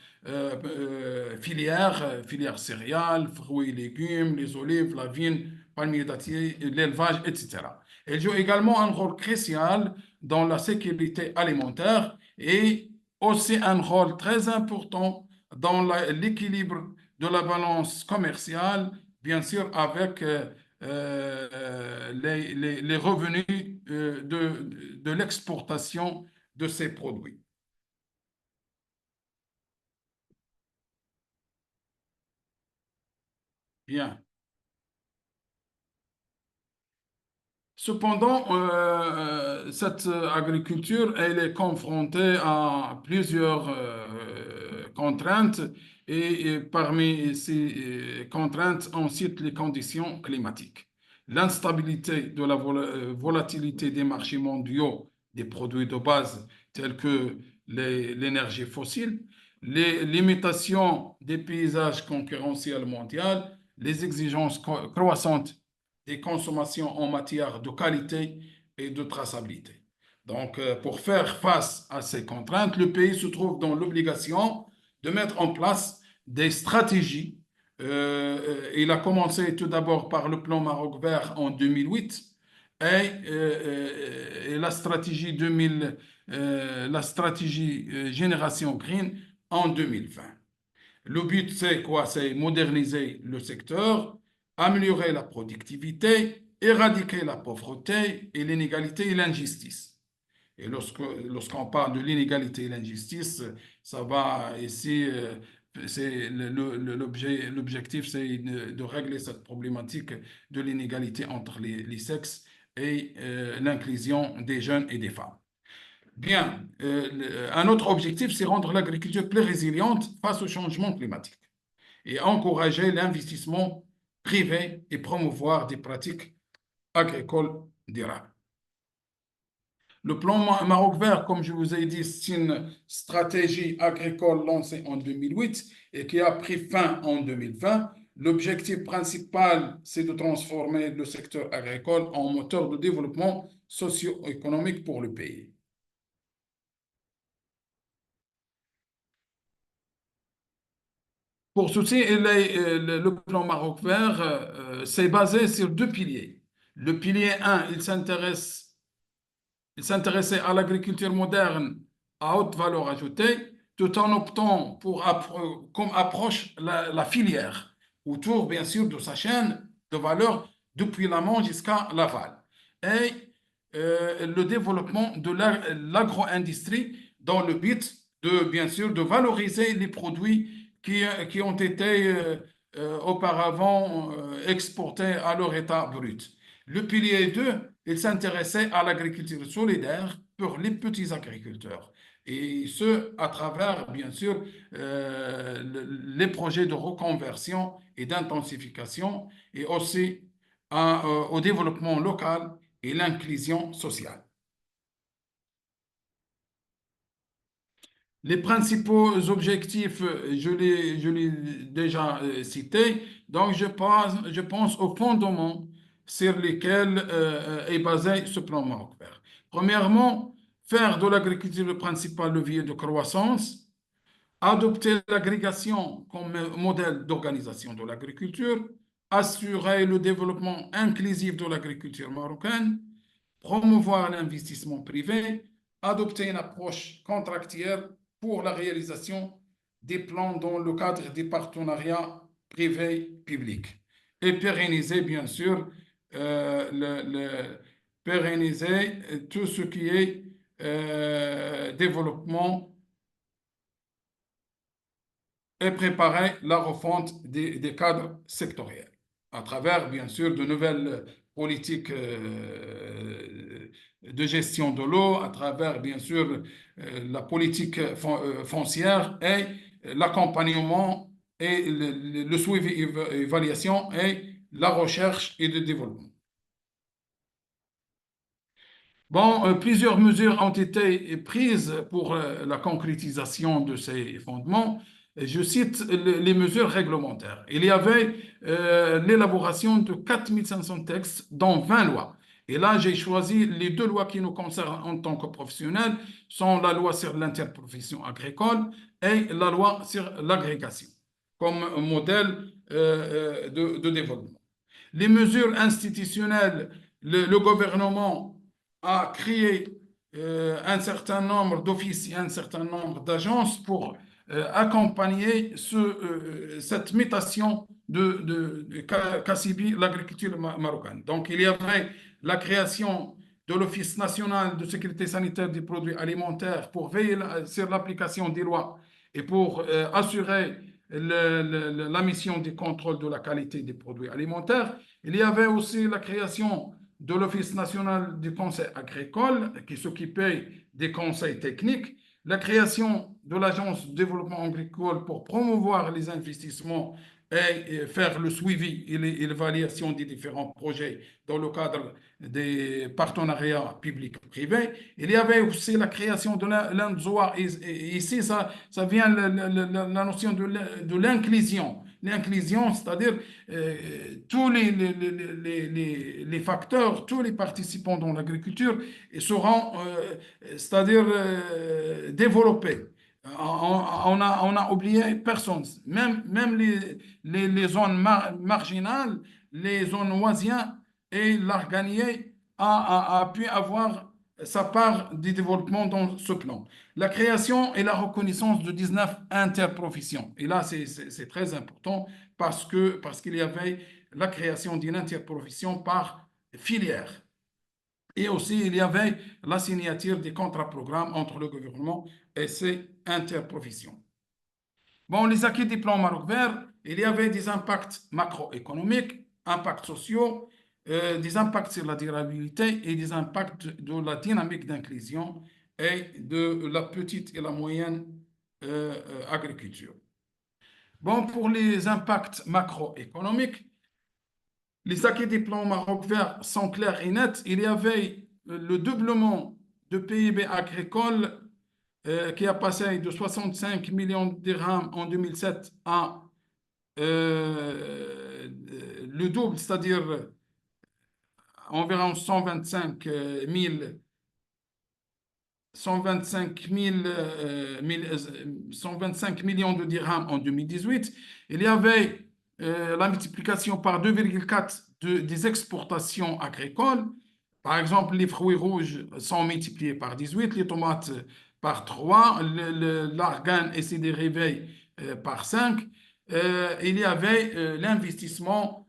filières céréales, fruits et légumes, les olives, la vigne, palmiers dattiers, l'élevage, etc. Elle joue également un rôle crucial dans la sécurité alimentaire et aussi un rôle très important dans l'équilibre de la balance commerciale, bien sûr avec les revenus de l'exportation de ces produits. Bien. Cependant, cette agriculture, elle est confrontée à plusieurs contraintes et parmi ces contraintes, on cite les conditions climatiques. l'instabilité de la volatilité des marchés mondiaux des produits de base tels que l'énergie fossile, les limitations des paysages concurrentiels mondiaux, les exigences croissantes des consommations en matière de qualité et de traçabilité. Donc, pour faire face à ces contraintes, le pays se trouve dans l'obligation de mettre en place des stratégies. Il a commencé tout d'abord par le plan Maroc vert en 2008 et la stratégie la stratégie Génération Green en 2020. Le but, c'est quoi? C'est moderniser le secteur, améliorer la productivité, éradiquer la pauvreté et l'inégalité et l'injustice. Et lorsqu'on parle de l'inégalité et l'injustice, ça va ici, l'objectif, c'est de régler cette problématique de l'inégalité entre les sexes et l'inclusion des jeunes et des femmes. Bien, un autre objectif, c'est rendre l'agriculture plus résiliente face au changement climatique et encourager l'investissement privé et promouvoir des pratiques agricoles durables. Le plan Maroc vert, comme je vous ai dit, c'est une stratégie agricole lancée en 2008 et qui a pris fin en 2020. L'objectif principal, c'est de transformer le secteur agricole en moteur de développement socio-économique pour le pays. Pour ceci, le plan Maroc vert, c'est basé sur deux piliers. Le pilier 1, il s'intéressait à l'agriculture moderne à haute valeur ajoutée, tout en optant comme approche la filière, autour bien sûr de sa chaîne de valeur depuis l'amont jusqu'à l'aval. Et le développement de l'agro-industrie dans le but bien sûr, de valoriser les produits qui ont été auparavant exportés à leur état brut. Le pilier 2, il s'intéressait à l'agriculture solidaire pour les petits agriculteurs. Et ce, à travers, bien sûr, les projets de reconversion et d'intensification et aussi au développement local et l'inclusion sociale. Les principaux objectifs, je l'ai déjà cités, donc je pense aux fondements sur lesquels est basé ce plan Maroc vert. Premièrement, faire de l'agriculture le principal levier de croissance, adopter l'agrégation comme modèle d'organisation de l'agriculture, assurer le développement inclusif de l'agriculture marocaine, promouvoir l'investissement privé, adopter une approche contractuelle pour la réalisation des plans dans le cadre des partenariats privés-publics et pérenniser, bien sûr, pérenniser tout ce qui est développement et préparer la refonte des cadres sectoriels à travers, bien sûr, de nouvelles politiques de gestion de l'eau, à travers, bien sûr, la politique foncière et l'accompagnement et le suivi et évaluation et la recherche et le développement. Bon, plusieurs mesures ont été prises pour la concrétisation de ces fondements. Je cite les mesures réglementaires. Il y avait l'élaboration de 4500 textes, dont 20 lois. Et là, j'ai choisi les deux lois qui nous concernent en tant que professionnels, sont la loi sur l'interprofession agricole et la loi sur l'agrégation, comme modèle de développement. Les mesures institutionnelles, le gouvernement a créé un certain nombre d'offices et un certain nombre d'agences pour accompagner cette mutation qu'a subi l'agriculture marocaine. Donc, il y avait la création de l'Office national de sécurité sanitaire des produits alimentaires pour veiller sur l'application des lois et pour assurer la mission du contrôle de la qualité des produits alimentaires. Il y avait aussi la création de l'Office national du conseil agricole qui s'occupait des conseils techniques, la création de l'Agence de développement agricole pour promouvoir les investissements et faire le suivi et l'évaluation des différents projets dans le cadre des partenariats publics-privés. Il y avait aussi la création de l'Anzoa. Et ici, ça vient la notion de l'inclusion. L'inclusion, c'est-à-dire tous les facteurs, tous les participants dans l'agriculture seront, c'est-à-dire développés. On a oublié personne, même les zones marginales, les zones oisiennes et l'Arganier a pu avoir sa part du développement dans ce plan. La création et la reconnaissance de 19 interprofessions. Et là, c'est très important parce qu'il y avait la création d'une interprofession par filière. Et aussi, il y avait la signature des contrats-programmes entre le gouvernement et ces interprofessions. Bon, les acquis du plan Maroc vert, il y avait des impacts macroéconomiques, impacts sociaux, des impacts sur la durabilité et des impacts de la dynamique d'inclusion et de la petite et la moyenne agriculture. Bon, pour les impacts macroéconomiques, les acquis du plan Maroc vert sont clairs et nets. Il y avait le doublement de PIB agricole qui a passé de 65 millions de dirhams en 2007 à le double, c'est-à-dire environ 125 millions de dirhams en 2018. Il y avait la multiplication par 2,4 des exportations agricoles. Par exemple, les fruits rouges sont multipliés par 18, les tomates par 3, l'argan et ses dérivés par 5. Il y avait l'investissement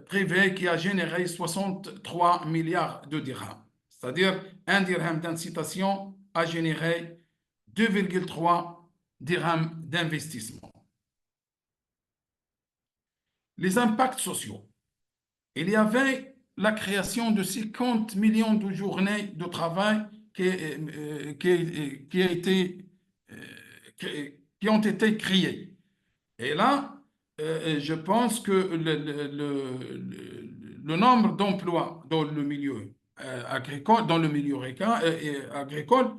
privé qui a généré 63 milliards de dirhams. C'est-à-dire, un dirham d'incitation a généré 2,3 dirhams d'investissement. Les impacts sociaux. Il y avait la création de 50 millions de journées de travail qui ont été créées. Et là, je pense que le nombre d'emplois dans le milieu agricole, agricole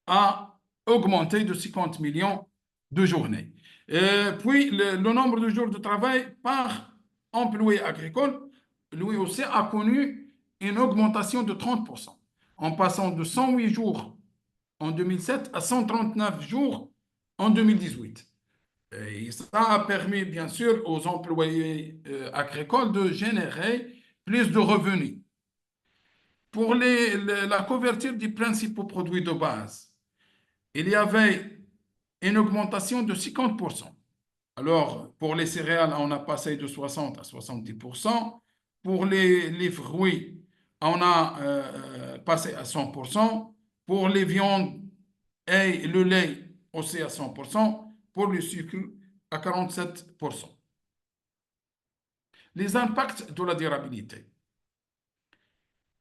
a augmenté de 50 millions de journées. Puis, le nombre de jours de travail par employé agricole, lui aussi, a connu une augmentation de 30%, en passant de 108 jours en 2007 à 139 jours en 2018. Et ça a permis, bien sûr, aux employés agricoles de générer plus de revenus. Pour la couverture des principaux produits de base, il y avait une augmentation de 50%. Alors, pour les céréales, on a passé de 60 à 70%. Pour les fruits, on a passé à 100%. Pour les viandes et le lait, aussi à 100%. Pour le sucre, à 47%. Les impacts de la durabilité.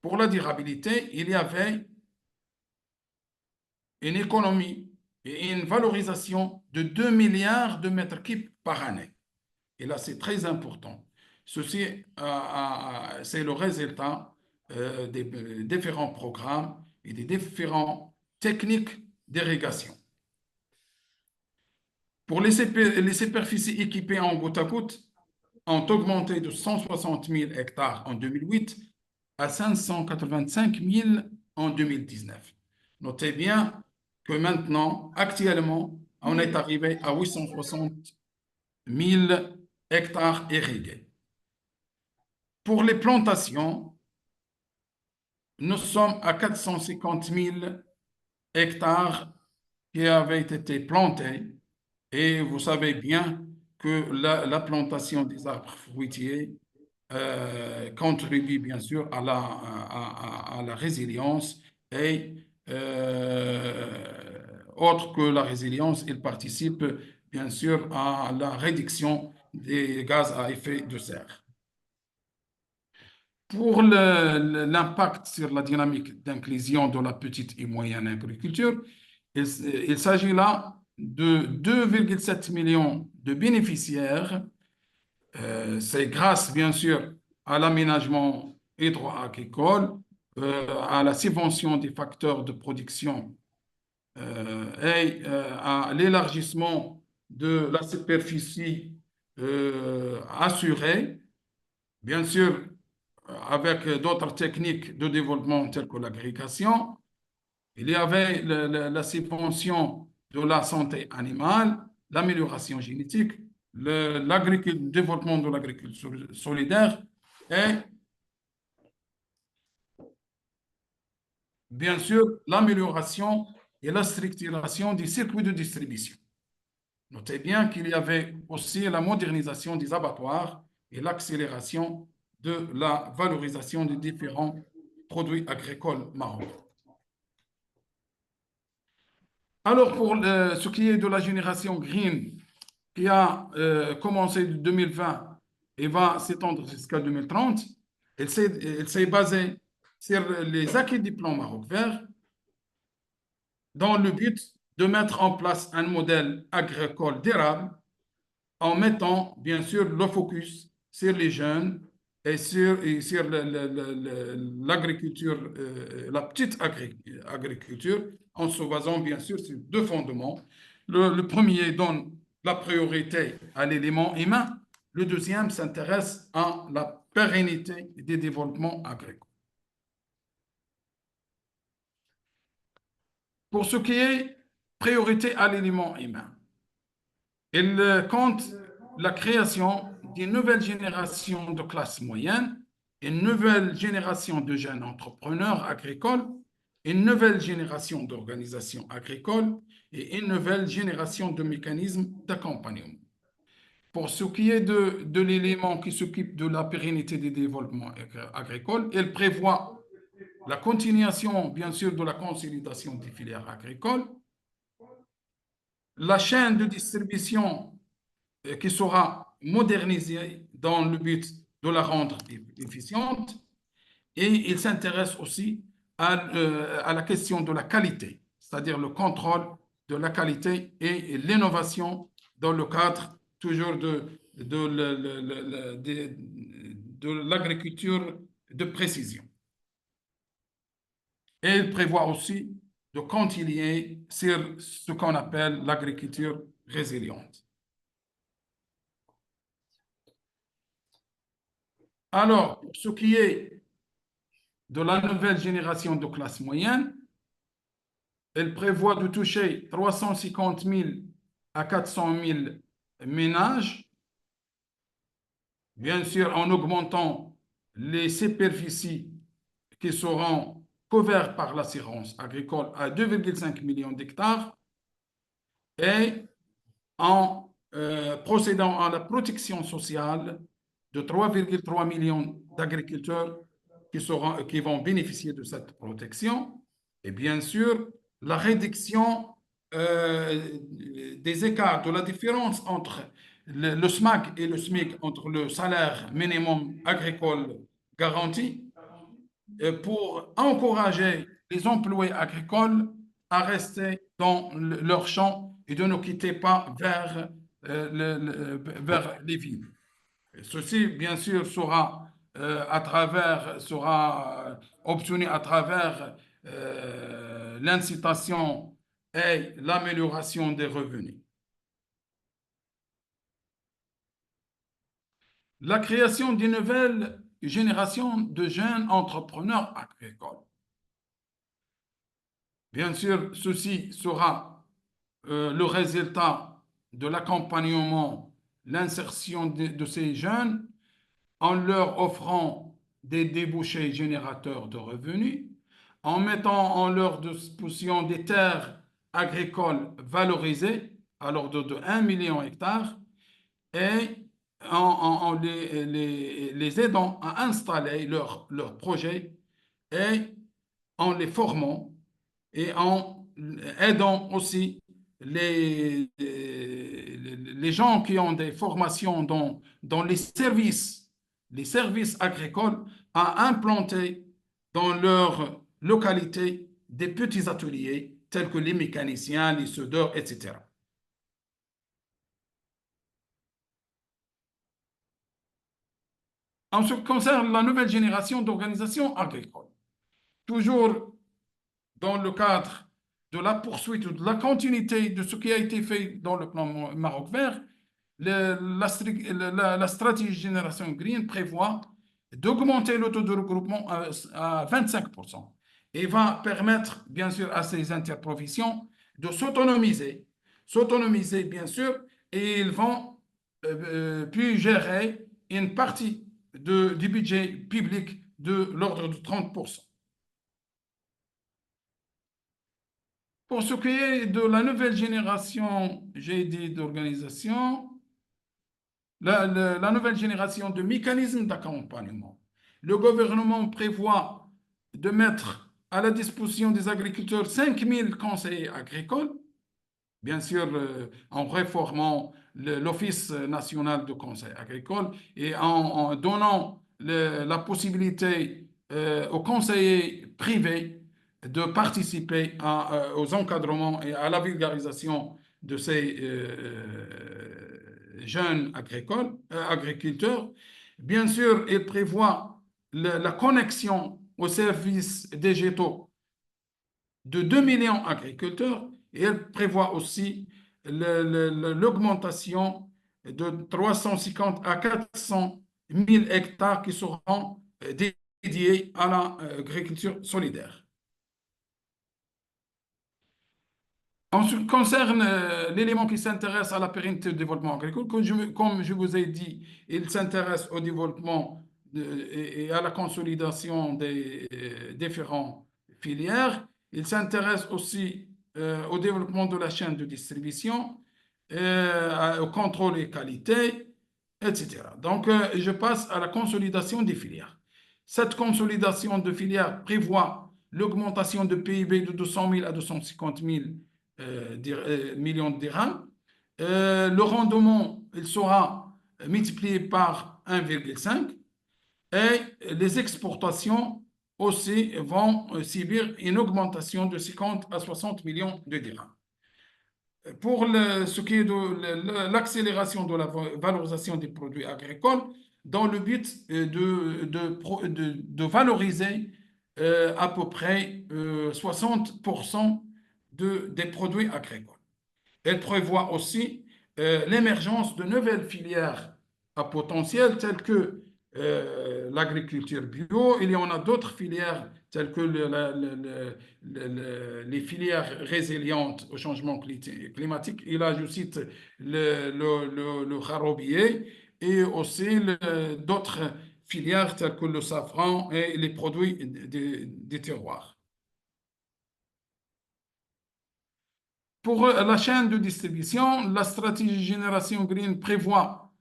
Pour la durabilité, il y avait une économie et une valorisation de 2 milliards de mètres cubes par année. Et là, c'est très important. Ceci, c'est le résultat des différents programmes et des différentes techniques d'irrigation. Pour les superficies équipées en goutte à goutte, ont augmenté de 160 000 hectares en 2008 à 585 000 en 2019. Notez bien que maintenant, actuellement, on est arrivé à 860 000 hectares irrigués. Pour les plantations, nous sommes à 450 000 hectares qui avaient été plantés. Et vous savez bien que la plantation des arbres fruitiers contribue bien sûr à la résilience et autre que la résilience, il participe bien sûr à la réduction des gaz à effet de serre. Pour l'impact sur la dynamique d'inclusion de la petite et moyenne agriculture, il s'agit là de 2,7 millions de bénéficiaires C'est grâce, bien sûr, à l'aménagement hydro-agricole, à la subvention des facteurs de production et à l'élargissement de la superficie assurée, bien sûr, avec d'autres techniques de développement telles que l'agrégation. Il y avait la subvention de la santé animale, l'amélioration génétique, le développement de l'agriculture solidaire et bien sûr l'amélioration et la structuration des circuits de distribution. Notez bien qu'il y avait aussi la modernisation des abattoirs et l'accélération de la valorisation des différents produits agricoles marocains. Alors, pour ce qui est de la génération Green, qui a commencé en 2020 et va s'étendre jusqu'à 2030, elle s'est basée sur les acquis du plan Maroc Vert dans le but de mettre en place un modèle agricole durable en mettant bien sûr le focus sur les jeunes et sur l'agriculture, la petite agriculture, en se basant bien sûr sur deux fondements. Le premier donne la priorité à l'élément humain, le deuxième s'intéresse à la pérennité des développements agricoles. Pour ce qui est priorité à l'élément humain, il compte la création d'une nouvelle génération de classe moyenne, une nouvelle génération de jeunes entrepreneurs agricoles, une nouvelle génération d'organisations agricoles et une nouvelle génération de mécanismes d'accompagnement. Pour ce qui est de l'élément qui s'occupe de la pérennité des développements agricoles, elle prévoit la continuation, bien sûr, de la consolidation des filières agricoles, la chaîne de distribution qui sera modernisée dans le but de la rendre efficiente, et il s'intéresse aussi à la question de la qualité, c'est-à-dire le contrôle de la qualité et l'innovation dans le cadre toujours de l'agriculture de précision. Et il prévoit aussi de continuer sur ce qu'on appelle l'agriculture résiliente. Alors, pour ce qui est de la nouvelle génération de classe moyenne, elle prévoit de toucher 350 000 à 400 000 ménages, bien sûr en augmentant les superficies qui seront couvertes par l'assurance agricole à 2,5 millions d'hectares et en procédant à la protection sociale de 3,3 millions d'agriculteurs qui vont bénéficier de cette protection. Et bien sûr, la réduction des écarts, de la différence entre le SMAC et le SMIC, entre le salaire minimum agricole garanti, pour encourager les employés agricoles à rester dans leur champ et de ne quitter pas vers les villes. Ceci, bien sûr, sera obtenu à travers l'incitation et l'amélioration des revenus. La création d'une nouvelle génération de jeunes entrepreneurs agricoles. Bien sûr, ceci sera le résultat de l'accompagnement, l'insertion de ces jeunes en leur offrant des débouchés générateurs de revenus, en mettant en leur disposition des terres agricoles valorisées à l'ordre de 1 million d'hectares et en les aidant à installer leurs projets et en les formant et en aidant aussi les gens qui ont des formations dans les services agricoles à implanter dans leur localité des petits ateliers tels que les mécaniciens, les soudeurs, etc. En ce qui concerne la nouvelle génération d'organisations agricoles, toujours dans le cadre de la poursuite ou de la continuité de ce qui a été fait dans le plan Maroc vert, la stratégie Génération Green prévoit d'augmenter le taux de regroupement à 25% et va permettre, bien sûr, à ces interprofessions de s'autonomiser, bien sûr, et ils vont puis gérer une partie du budget public de l'ordre de 30%. Pour ce qui est de la nouvelle génération, j'ai dit d'organisation, la nouvelle génération de mécanismes d'accompagnement. Le gouvernement prévoit de mettre à la disposition des agriculteurs 5000 conseillers agricoles, bien sûr en réformant l'Office national de conseil agricole et en donnant la possibilité aux conseillers privés de participer aux encadrements et à la vulgarisation de ces jeunes agriculteurs. Bien sûr, il prévoit la connexion aux services végétaux de 2 millions d'agriculteurs et elle prévoit aussi l'augmentation de 350 à 400 000 hectares qui seront dédiés à l'agriculture solidaire. En ce qui concerne l'élément qui s'intéresse à la pérennité du développement agricole, comme je vous ai dit, il s'intéresse au développement et à la consolidation des différentes filières. Il s'intéresse aussi au développement de la chaîne de distribution, au contrôle et qualité, etc. Donc, je passe à la consolidation des filières. Cette consolidation de filières prévoit l'augmentation de PIB de 200 000 à 250 000 millions de dirhams. Le rendement, il sera multiplié par 1,5 et les exportations aussi vont subir une augmentation de 50 à 60 millions de dirhams. Pour ce qui est de l'accélération de la valorisation des produits agricoles, dans le but de valoriser à peu près 60% des produits agricoles. Elle prévoit aussi l'émergence de nouvelles filières à potentiel telles que l'agriculture bio. Il y en a d'autres filières telles que les filières résilientes au changement climatique. Et là, je cite le harobier et aussi d'autres filières telles que le safran et les produits des terroirs. Pour la chaîne de distribution, la stratégie Génération Green prévoit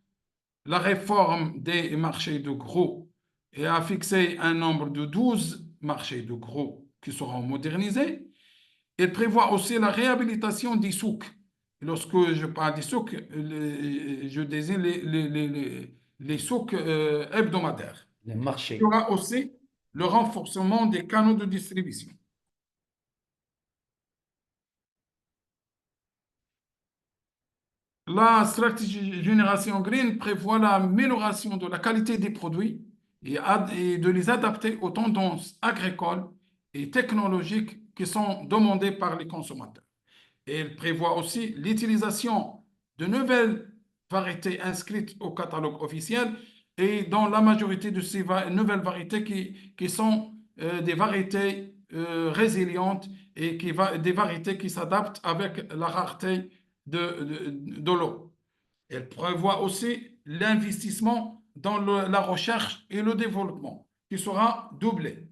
la réforme des marchés de gros et a fixé un nombre de 12 marchés de gros qui seront modernisés. Elle prévoit aussi la réhabilitation des souks. Lorsque je parle des souks, je désigne les souks hebdomadaires. Les marchés. Il y aura aussi le renforcement des canaux de distribution. La stratégie Génération Green prévoit l'amélioration de la qualité des produits et de les adapter aux tendances agricoles et technologiques qui sont demandées par les consommateurs. Et elle prévoit aussi l'utilisation de nouvelles variétés inscrites au catalogue officiel et dans la majorité de ces nouvelles variétés qui sont des variétés résilientes et des variétés qui s'adaptent avec la rareté de l'eau. Elle prévoit aussi l'investissement dans la recherche et le développement qui sera doublé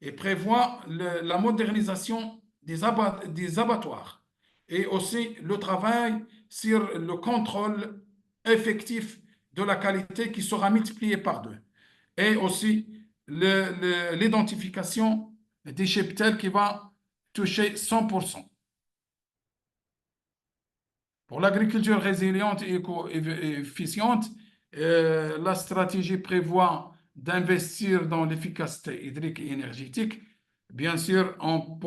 et prévoit la modernisation des abattoirs et aussi le travail sur le contrôle effectif de la qualité qui sera multiplié par 2 et aussi l'identification des cheptels qui va toucher 100%. Pour l'agriculture résiliente et éco-efficiente, la stratégie prévoit d'investir dans l'efficacité hydrique et énergétique, bien sûr en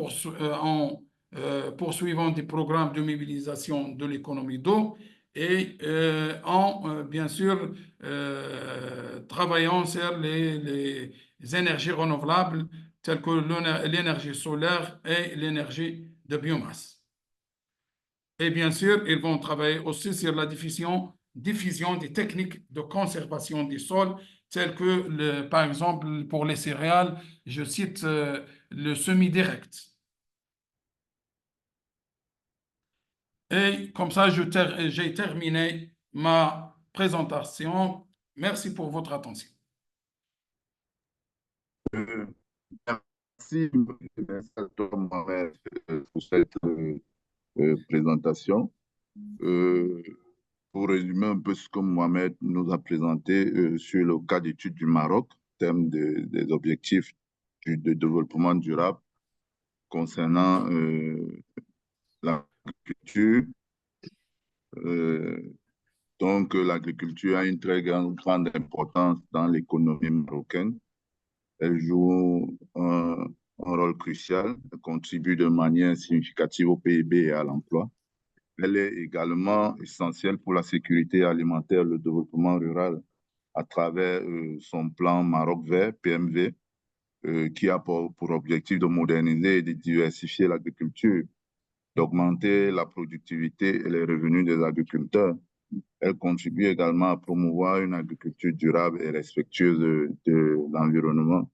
poursuivant des programmes de mobilisation de l'économie d'eau et en, bien sûr, travaillant sur les énergies renouvelables telles que l'énergie solaire et l'énergie de biomasse. Et bien sûr, ils vont travailler aussi sur la diffusion des techniques de conservation des sols, telles que, par exemple, pour les céréales, je cite le semi-direct. Et comme ça, j'ai terminé ma présentation. Merci pour votre attention. Merci, merci à toi, Mohamed, pour cette présentation. Pour résumer un peu ce que Mohamed nous a présenté sur le cas d'étude du Maroc, en termes des objectifs de développement durable concernant l'agriculture. Donc, l'agriculture a une très grande importance dans l'économie marocaine. Elle joue un rôle crucial, elle contribue de manière significative au PIB et à l'emploi. Elle est également essentielle pour la sécurité alimentaire et le développement rural à travers son plan Maroc Vert, PMV, qui a pour objectif de moderniser et de diversifier l'agriculture, d'augmenter la productivité et les revenus des agriculteurs. Elle contribue également à promouvoir une agriculture durable et respectueuse de l'environnement.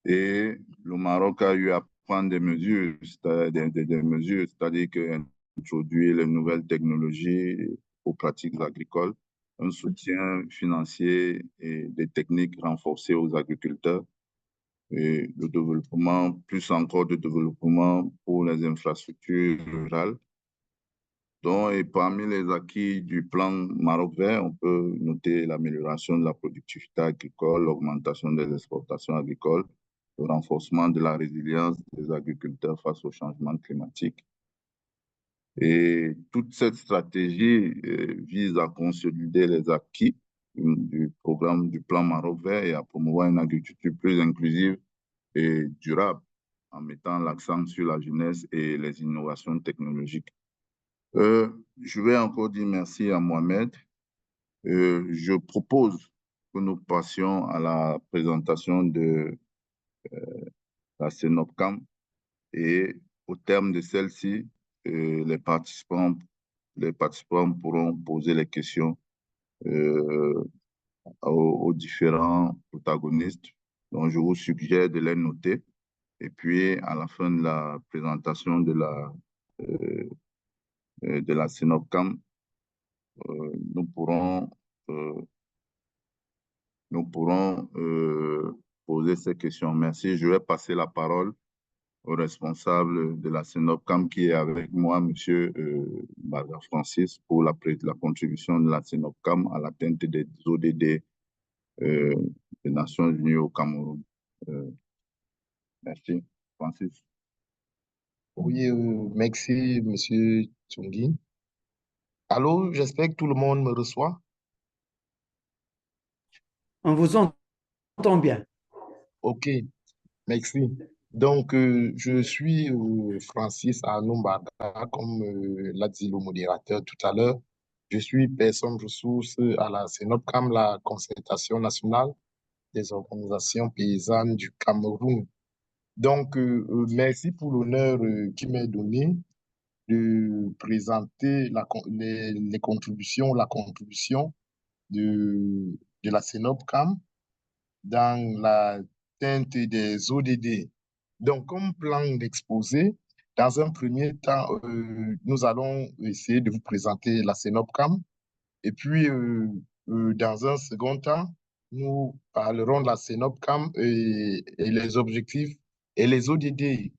Et le Maroc a eu à prendre des mesures, c'est-à-dire qu'introduire les nouvelles technologies aux pratiques agricoles, un soutien financier et des techniques renforcées aux agriculteurs, et le développement, plus encore de développement pour les infrastructures rurales. Donc, et parmi les acquis du plan Maroc Vert, on peut noter l'amélioration de la productivité agricole, l'augmentation des exportations agricoles, le renforcement de la résilience des agriculteurs face au changement climatique. Et toute cette stratégie vise à consolider les acquis du programme du plan Maroc Vert et à promouvoir une agriculture plus inclusive et durable en mettant l'accent sur la jeunesse et les innovations technologiques. Je vais encore dire merci à Mohamed. Je propose que nous passions à la présentation de la CNOPCAM et au terme de celle-ci, les participants pourront poser les questions aux différents protagonistes. Donc, je vous suggère de les noter. Et puis, à la fin de la présentation de la CNOPCAM, nous pourrons poser ces questions. Merci. Je vais passer la parole au responsable de la CNOPCAM qui est avec moi, M. Barga Francis, pour la contribution de la CNOPCAM à l'atteinte des ODD des Nations Unies au Cameroun. Merci. Francis. Oui, merci, Monsieur Tsongi. Allô, j'espère que tout le monde me reçoit. On vous entend bien. OK, merci. Donc, je suis Francis Arnaud-Barga, comme l'a dit le modérateur tout à l'heure. Je suis personne ressource à la CNOPCAM, la Concertation nationale des organisations paysannes du Cameroun. Donc, merci pour l'honneur qui m'est donné de présenter les contributions, la contribution de la CNOPCAM dans l'atteinte des ODD. Donc, comme plan d'exposé, dans un premier temps, nous allons essayer de vous présenter la CNOPCAM. Et puis, dans un second temps, nous parlerons de la CNOPCAM et les objectifs et les ODD. Et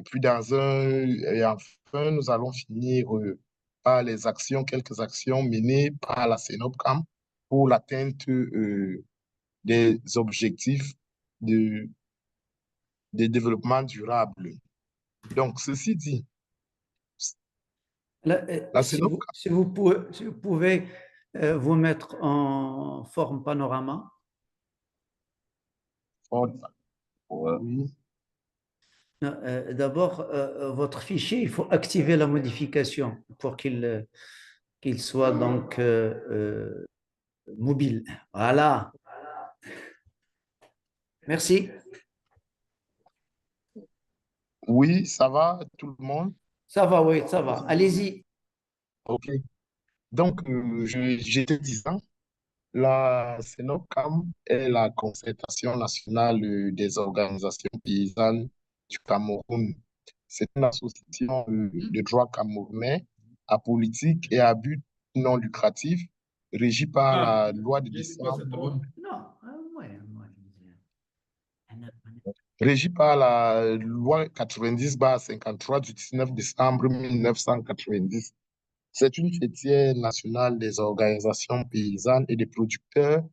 puis, et enfin, nous allons finir par les actions, quelques actions menées par la CNOPCAM pour l'atteinte des objectifs de développement durable. Donc, ceci dit, la CNOPCAM, si vous pouvez vous mettre en forme panorama. oui. D'abord, votre fichier, il faut activer la modification pour qu'il qu'il soit donc mobile. Voilà. Merci. Oui, ça va, tout le monde? Ça va, oui, ça va. Allez-y. OK. Donc, j'étais disant, la CENOCAM est la concertation nationale des organisations paysannes du Cameroun. C'est une association de droit camerounais apolitique et à but non lucratif, régie par la loi de décembre, Non, régie par la loi 90/53 du 19 décembre 1990. C'est une fêtière nationale des organisations paysannes et des producteurs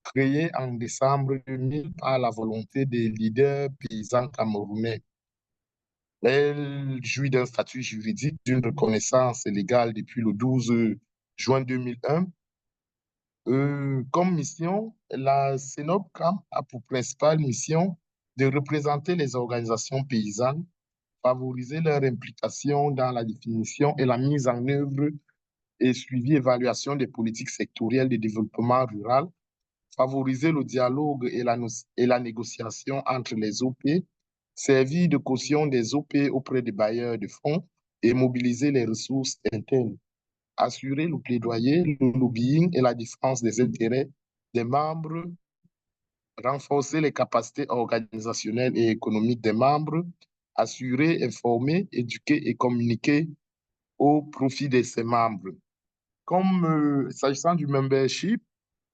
créée en décembre 2000 par la volonté des leaders paysans camerounais. Elle jouit d'un statut juridique, d'une reconnaissance légale depuis le 12 juin 2001. Comme mission, la CENOPCAM a pour principale mission de représenter les organisations paysannes, favoriser leur implication dans la définition et la mise en œuvre et suivi évaluation des politiques sectorielles de développement rural, favoriser le dialogue et la négociation entre les OP, servir de caution des OP auprès des bailleurs de fonds et mobiliser les ressources internes, assurer le plaidoyer, le lobbying et la défense des intérêts des membres, renforcer les capacités organisationnelles et économiques des membres, assurer, informer, éduquer et communiquer au profit de ses membres. Comme s'agissant du membership,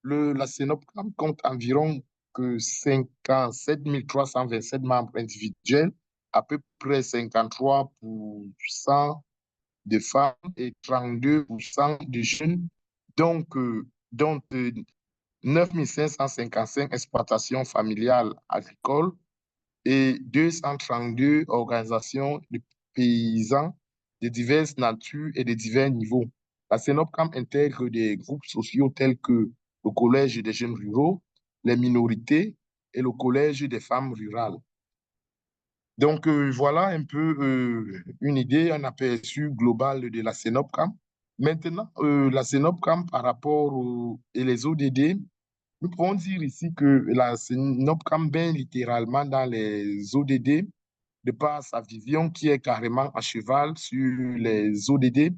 la CENOPCAM compte environ 57 327 membres individuels, à peu près 53% de femmes et 32% de jeunes, dont 9 555 exploitations familiales agricoles et 232 organisations de paysans de diverses natures et de divers niveaux. La CENOPCAM intègre des groupes sociaux tels que le Collège des jeunes ruraux, les minorités et le Collège des femmes rurales. Donc, voilà un peu une idée, un aperçu global de la CENOPCAM. Maintenant, la CENOPCAM par rapport et les ODD, nous pouvons dire ici que la CENOPCAM baigne littéralement dans les ODD de par sa vision qui est carrément à cheval sur les ODD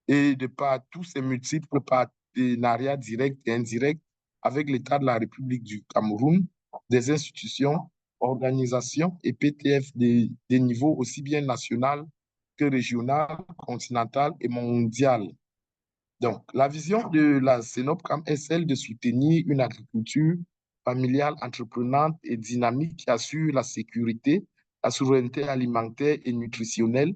et de par tous ses multiples partenariats directs et indirects avec l'État de la République du Cameroun, des institutions, organisations et PTF des niveaux aussi bien national que régional, continental et mondial. Donc, la vision de la CENOPCAM est celle de soutenir une agriculture familiale, entreprenante et dynamique qui assure la sécurité, la souveraineté alimentaire et nutritionnelle,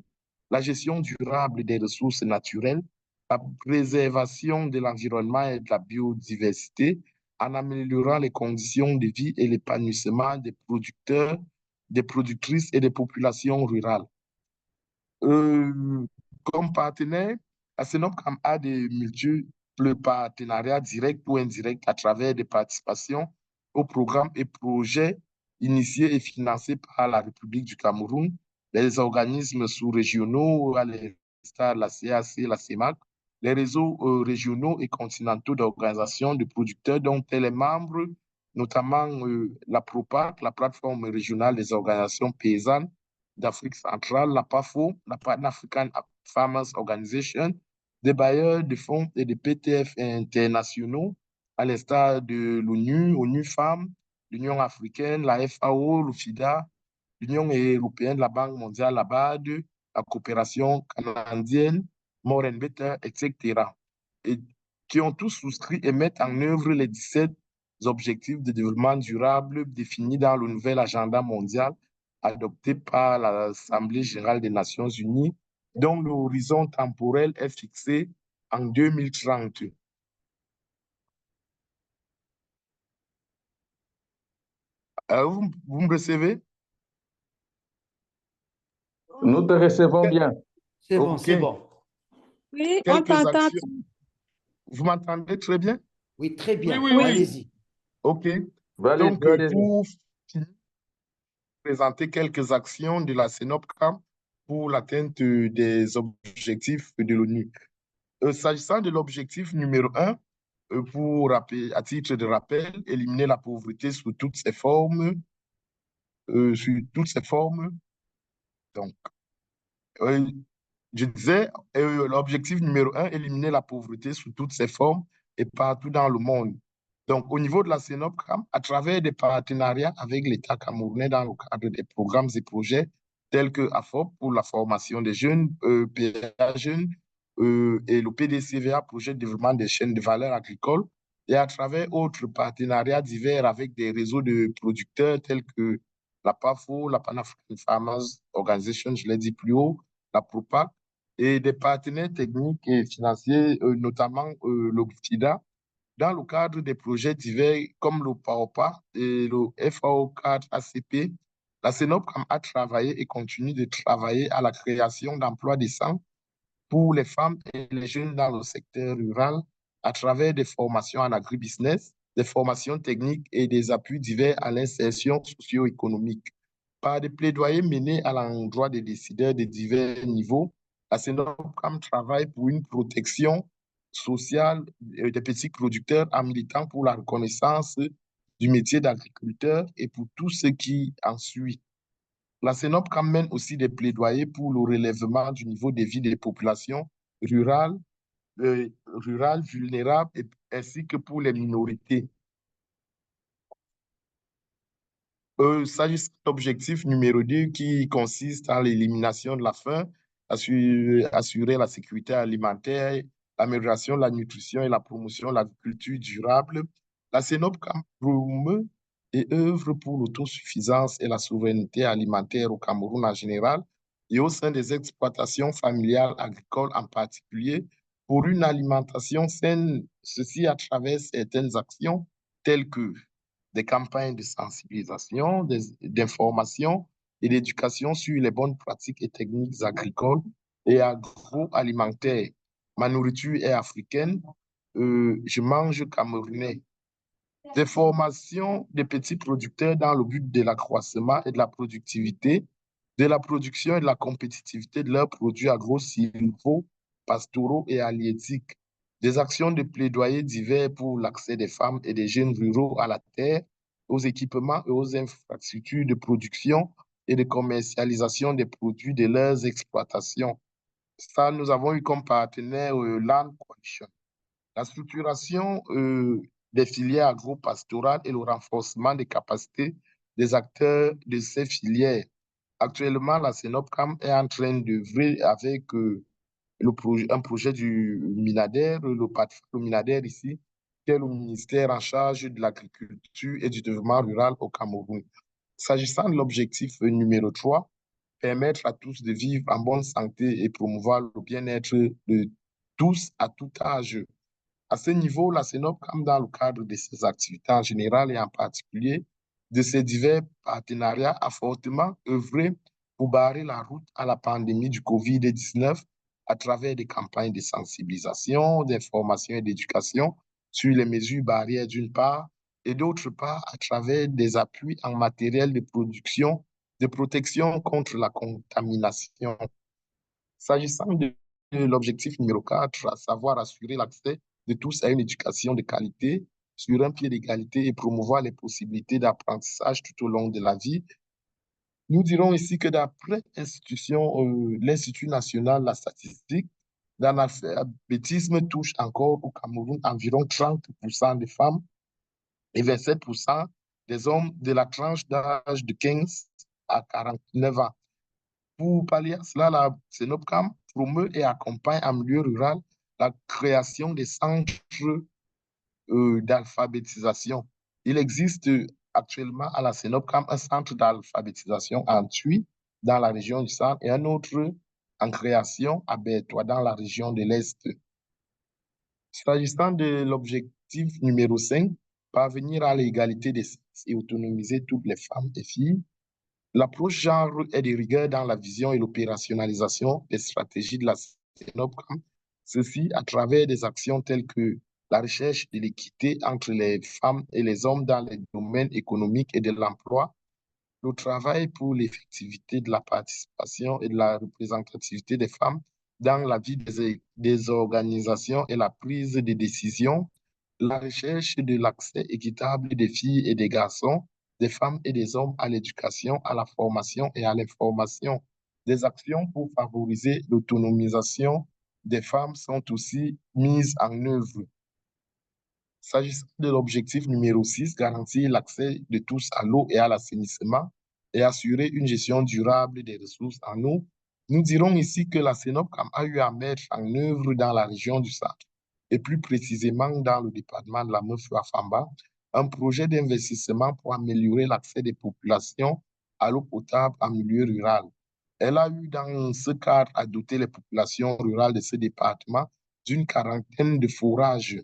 la gestion durable des ressources naturelles, la préservation de l'environnement et de la biodiversité, en améliorant les conditions de vie et l'épanouissement des producteurs, des productrices et des populations rurales. Comme partenaire, la CENOPCAM a des multiples partenariats directs ou indirects à travers des participations aux programmes et projets initiés et financés par la République du Cameroun, les organismes sous-régionaux, à l'instar de la CAC, la CEMAC, les réseaux régionaux et continentaux d'organisations de producteurs dont elle est membre, notamment la PROPAC, la plateforme régionale des organisations paysannes d'Afrique centrale, la PAFO, la Pan-African Farmers Organization, des bailleurs de fonds et des PTF internationaux, à l'instar de l'ONU, ONU Femmes, l'Union africaine, la FAO, l'OFIDA, l'Union européenne, la Banque mondiale, la BAD, la coopération canadienne, More and Better, etc. Et qui ont tous souscrit et mettent en œuvre les 17 objectifs de développement durable définis dans le nouvel agenda mondial adopté par l'Assemblée générale des Nations unies, dont l'horizon temporel est fixé en 2030. Vous me recevez? Nous te recevons bien. C'est bon, Ok. c'est bon. Oui, on Quelques t'entend. actions. Vous m'entendez très bien? Oui, très bien. Oui, oui, oui. Allez-y. OK. Valide, Donc, valide. pour présenter quelques actions de la CENOPCAM pour l'atteinte des objectifs de l'ONU. S'agissant de l'objectif numéro 1, pour rappeler, à titre de rappel, éliminer la pauvreté sous toutes ses formes, Donc, euh, je disais, l'objectif numéro 1, éliminer la pauvreté sous toutes ses formes et partout dans le monde. Donc, au niveau de la CENOPCAM, à travers des partenariats avec l'État camerounais dans le cadre des programmes et projets tels que AFOP pour la formation des jeunes, PA jeunes et le PDCVA, projet de développement des chaînes de valeur agricole, et à travers autres partenariats divers avec des réseaux de producteurs tels que la PAFO, la Pan-African Farmers Organization, je l'ai dit plus haut, la PROPAC, et des partenaires techniques et financiers, notamment le FIDA, dans le cadre des projets divers comme le PAOPA et le FAO4 ACP. La CENOPCAM a travaillé et continue de travailler à la création d'emplois décents pour les femmes et les jeunes dans le secteur rural à travers des formations en agribusiness, des formations techniques et des appuis divers à l'insertion socio-économique. Par des plaidoyers menés à l'endroit des décideurs de divers niveaux, la CENOPCAM travaille pour une protection sociale des petits producteurs en militant pour la reconnaissance du métier d'agriculteur et pour tout ce qui en suit. La CENOPCAM mène aussi des plaidoyers pour le relèvement du niveau de vie des populations rurales, vulnérables, ainsi que pour les minorités. S'agissant de l'objectif numéro 2 qui consiste en l'élimination de la faim, assurer la sécurité alimentaire, l'amélioration de la nutrition et la promotion de l'agriculture durable, la CENOPCAM promeut et œuvre pour l'autosuffisance et la souveraineté alimentaire au Cameroun en général et au sein des exploitations familiales agricoles en particulier pour une alimentation saine, ceci à travers certaines actions telles que des campagnes de sensibilisation, d'information et d'éducation sur les bonnes pratiques et techniques agricoles et agroalimentaires. Ma nourriture est africaine, je mange camerounais. Des formations des petits producteurs dans le but de l'accroissement et de la productivité, de la production et de la compétitivité de leurs produits agro-silvo, pastoraux et halieutiques. Des actions de plaidoyer divers pour l'accès des femmes et des jeunes ruraux à la terre, aux équipements et aux infrastructures de production et de commercialisation des produits de leurs exploitations. Ça, nous avons eu comme partenaire Land Coalition. La structuration des filières agro-pastorales et le renforcement des capacités des acteurs de ces filières. Actuellement, la CENOPCAM est en train d'œuvrer avec un projet du MINADER, le MINADER ici, qui est le ministère en charge de l'agriculture et du développement rural au Cameroun. S'agissant de l'objectif numéro 3, permettre à tous de vivre en bonne santé et promouvoir le bien-être de tous à tout âge. À ce niveau, la CENOPCAM, dans le cadre de ses activités en général et en particulier de ses divers partenariats, a fortement œuvré pour barrer la route à la pandémie du COVID-19 à travers des campagnes de sensibilisation, d'information et d'éducation sur les mesures barrières d'une part, et d'autre part à travers des appuis en matériel de production, de protection contre la contamination. S'agissant de l'objectif numéro 4, à savoir assurer l'accès de tous à une éducation de qualité, sur un pied d'égalité et promouvoir les possibilités d'apprentissage tout au long de la vie. Nous dirons ici que d'après l'Institut national de la statistique, l'analphabétisme touche encore au Cameroun environ 30% des femmes et 27% des hommes de la tranche d'âge de 15 à 49 ans. Pour pallier à cela, la CENOPCAM promeut et accompagne en milieu rural la création des centres d'alphabétisation. Il existe actuellement à la CENOPCAM un centre d'alphabétisation en Tui, dans la région du Centre, et un autre en création à Bertois, dans la région de l'Est. S'agissant de l'objectif numéro 5, parvenir à l'égalité des sexes et autonomiser toutes les femmes et filles, l'approche genre est de rigueur dans la vision et l'opérationnalisation des stratégies de la CENOPCAM, ceci à travers des actions telles que la recherche de l'équité entre les femmes et les hommes dans les domaines économiques et de l'emploi, le travail pour l'effectivité de la participation et de la représentativité des femmes dans la vie des organisations et la prise de décision, la recherche de l'accès équitable des filles et des garçons, des femmes et des hommes à l'éducation, à la formation et à l'information. Des actions pour favoriser l'autonomisation des femmes sont aussi mises en œuvre. S'agissant de l'objectif numéro 6, garantir l'accès de tous à l'eau et à l'assainissement et assurer une gestion durable des ressources en eau, nous dirons ici que la CENOPCAM a eu à mettre en œuvre dans la région du Centre, et plus précisément dans le département de la Meufou-Afamba, un projet d'investissement pour améliorer l'accès des populations à l'eau potable en milieu rural. Elle a eu dans ce cadre à doter les populations rurales de ce département d'une quarantaine de forages.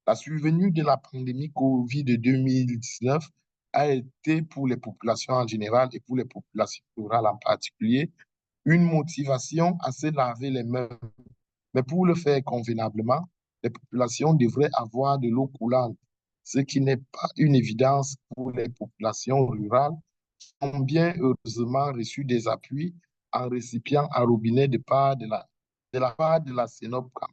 La survenue de la pandémie Covid de 2019 a été pour les populations en général et pour les populations rurales en particulier une motivation à se laver les mains. Mais pour le faire convenablement, les populations devraient avoir de l'eau coulante, ce qui n'est pas une évidence pour les populations rurales qui ont bien heureusement reçu des appuis en récipient à robinet de la part de la CENOPCAM.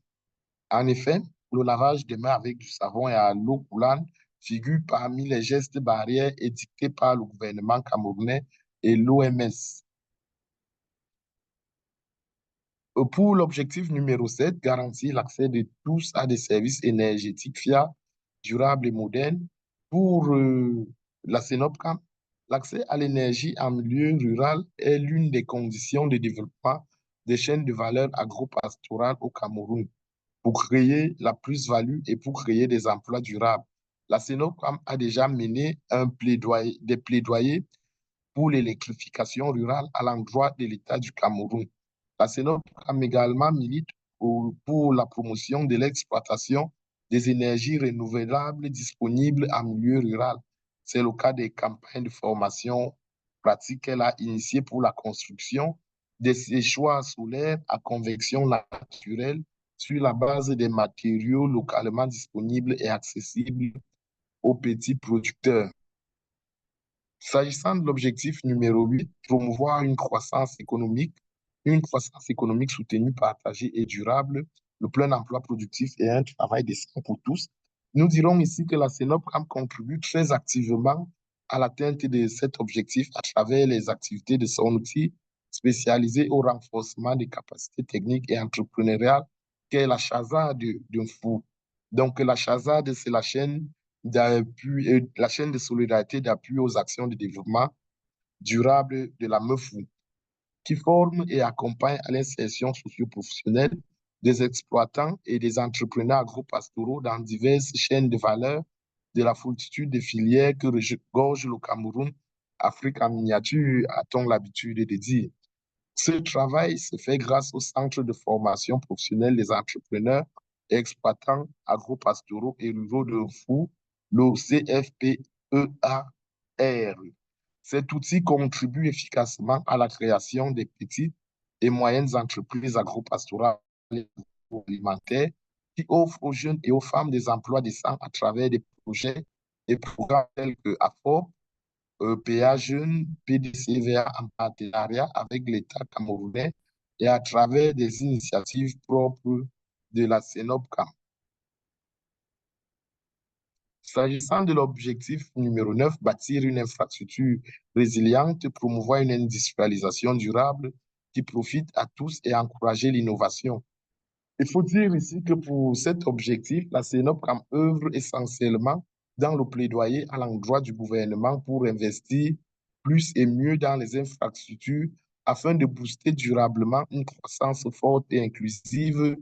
En effet, le lavage des mains avec du savon et à l'eau coulante figure parmi les gestes barrières édictés par le gouvernement camerounais et l'OMS. Pour l'objectif numéro 7, garantir l'accès de tous à des services énergétiques fiables, durables et modernes. Pour la CENOPCAM, l'accès à l'énergie en milieu rural est l'une des conditions de développement des chaînes de valeur agro-pastorales au Cameroun pour créer la plus-value et pour créer des emplois durables. La CENOPCAM a déjà mené des plaidoyers pour l'électrification rurale à l'endroit de l'État du Cameroun. La CENOPCAM également milite pour la promotion de l'exploitation des énergies renouvelables disponibles en milieu rural. C'est le cas des campagnes de formation pratique qu'elle a initiées pour la construction des séchoirs solaires à convection naturelle sur la base des matériaux localement disponibles et accessibles aux petits producteurs. S'agissant de l'objectif numéro 8, promouvoir une croissance économique soutenue, partagée et durable, le plein emploi productif et un travail décent pour tous, nous dirons ici que la CENOPCAM contribue très activement à l'atteinte de cet objectif à travers les activités de son outil spécialisé au renforcement des capacités techniques et entrepreneuriales qu'est la CHAZAD d'un fou. Donc la CHAZAD, c'est la chaîne de solidarité d'appui aux actions de développement durable de la Meufou, qui forme et accompagne à l'insertion socio-professionnelle des exploitants et des entrepreneurs agro-pastoraux dans diverses chaînes de valeur de la foultitude de filières que regorge le Cameroun. Afrique en miniature, a-t-on l'habitude de dire. Ce travail se fait grâce au Centre de formation professionnelle des entrepreneurs et exploitants agro-pastoraux et ruraux de Fou, le CFPEAR. Cet outil contribue efficacement à la création des petites et moyennes entreprises agro-pastorales et alimentaires qui offrent aux jeunes et aux femmes des emplois décents à travers des projets et programmes tels que AFOP, PA Jeunes, PDCVA en partenariat avec l'État camerounais et à travers des initiatives propres de la CENOPCAM. S'agissant de l'objectif numéro 9, bâtir une infrastructure résiliente, promouvoir une industrialisation durable qui profite à tous et encourager l'innovation. Il faut dire ici que pour cet objectif, la CENOPCAM œuvre essentiellement dans le plaidoyer à l'endroit du gouvernement pour investir plus et mieux dans les infrastructures afin de booster durablement une croissance forte et inclusive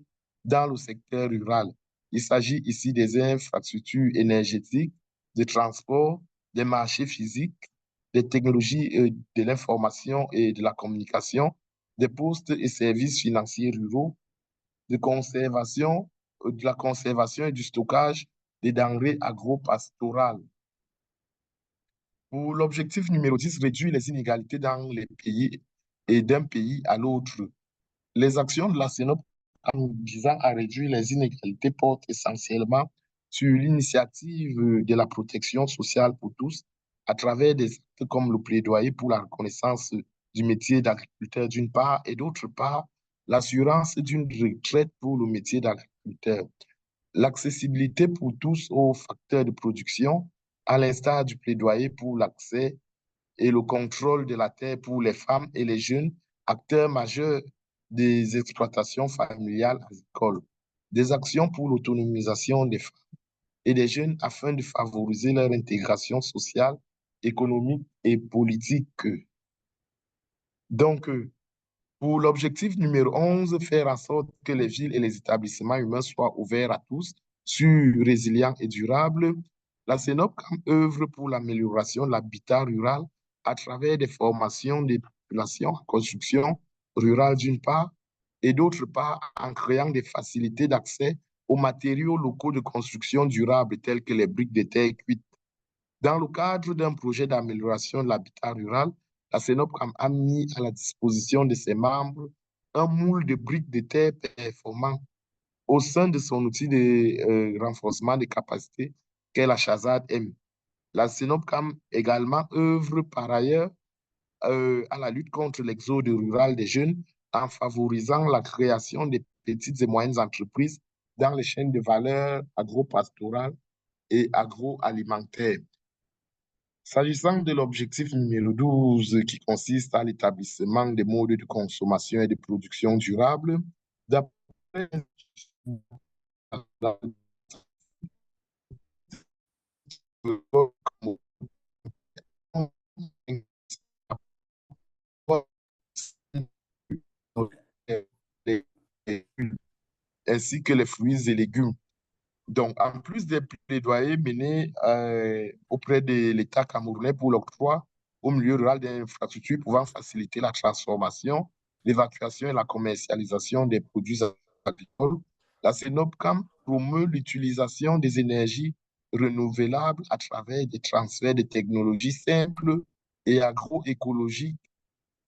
dans le secteur rural. Il s'agit ici des infrastructures énergétiques, des transports, des marchés physiques, des technologies de l'information et de la communication, des postes et services financiers ruraux, de la conservation et du stockage des denrées agro-pastorales. Pour l'objectif numéro 10, réduire les inégalités dans les pays et d'un pays à l'autre. Les actions de la CENOPCAM visant à réduire les inégalités portent essentiellement sur l'initiative de la protection sociale pour tous à travers des actes comme le plaidoyer pour la reconnaissance du métier d'agriculteur d'une part et d'autre part, l'assurance d'une retraite pour le métier d'agriculteur, l'accessibilité pour tous aux facteurs de production, à l'instar du plaidoyer pour l'accès et le contrôle de la terre pour les femmes et les jeunes acteurs majeurs des exploitations familiales agricoles, des actions pour l'autonomisation des femmes et des jeunes afin de favoriser leur intégration sociale, économique et politique. Donc, pour l'objectif numéro 11, faire en sorte que les villes et les établissements humains soient ouverts à tous, sûrs, résilients et durables, la CENOPCAM œuvre pour l'amélioration de l'habitat rural à travers des formations des populations en construction rurale d'une part, et d'autre part en créant des facilités d'accès aux matériaux locaux de construction durable tels que les briques de terre cuites. Dans le cadre d'un projet d'amélioration de l'habitat rural, la CENOPCAM a mis à la disposition de ses membres un moule de briques de terre performant au sein de son outil de renforcement des capacités qu'est la CHAZAD M. La CENOPCAM également œuvre par ailleurs à la lutte contre l'exode rural des jeunes en favorisant la création des petites et moyennes entreprises dans les chaînes de valeur agro-pastorales et agroalimentaires. S'agissant de l'objectif numéro 12 qui consiste à l'établissement des modes de consommation et de production durable, d'après ainsi que les fruits et légumes. Donc, en plus des plaidoyers menés auprès de l'État camerounais pour l'octroi au milieu rural d'infrastructures pouvant faciliter la transformation, l'évacuation et la commercialisation des produits agricoles, la CENOPCAM promeut l'utilisation des énergies renouvelables à travers des transferts de technologies simples et agroécologiques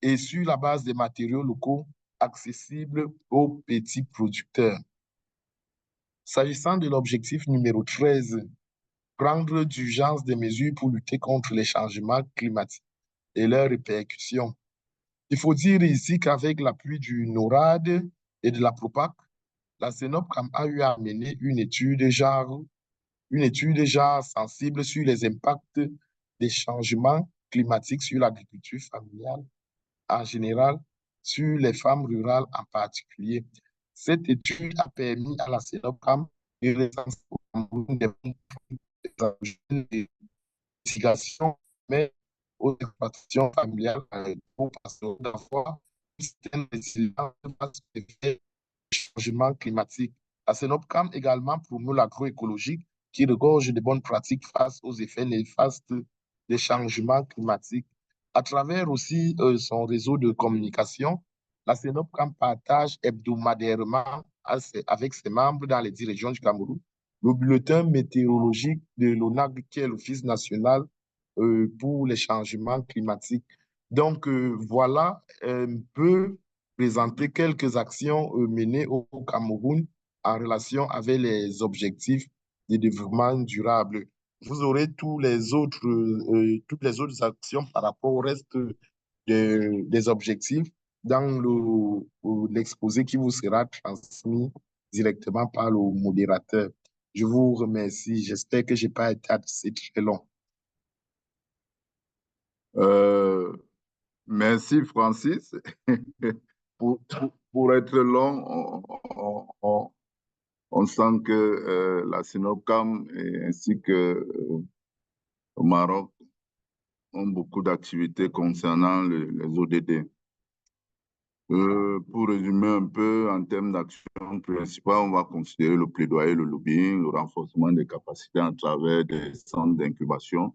et sur la base des matériaux locaux accessibles aux petits producteurs. S'agissant de l'objectif numéro 13, prendre d'urgence des mesures pour lutter contre les changements climatiques et leurs répercussions. Il faut dire ici qu'avec l'appui du NORAD et de la PROPAC, la CENOPCAM a eu à mener une étude genre sensible sur les impacts des changements climatiques sur l'agriculture familiale en général, sur les femmes rurales en particulier. Cette étude a permis à la CENOPCAM de recenser au Cameroun des investigations, mais aux exploitations familiales pour passer d'avoir un système de résilience face aux effets du changement climatique. La CENOPCAM également promeut l'agroécologique qui regorge de bonnes pratiques face aux effets néfastes des changements climatiques. À travers aussi son réseau de communication, la CENOPCAM partage hebdomadairement avec ses membres dans les 10 régions du Cameroun le bulletin météorologique de l'ONAC, qui est l'Office national pour les changements climatiques. Donc, voilà un peu présenter quelques actions menées au Cameroun en relation avec les objectifs de développement durable. Vous aurez toutes les autres actions par rapport au reste des objectifs dans l'exposé qui vous sera transmis directement par le modérateur. Je vous remercie. J'espère que je n'ai pas été assez très long. Merci, Francis. Pour être long, on sent que la CENOPCAM ainsi que au Maroc ont beaucoup d'activités concernant les ODD. Pour résumer un peu, en termes d'action principale, on va considérer le plaidoyer, le lobbying, le renforcement des capacités à travers des centres d'incubation,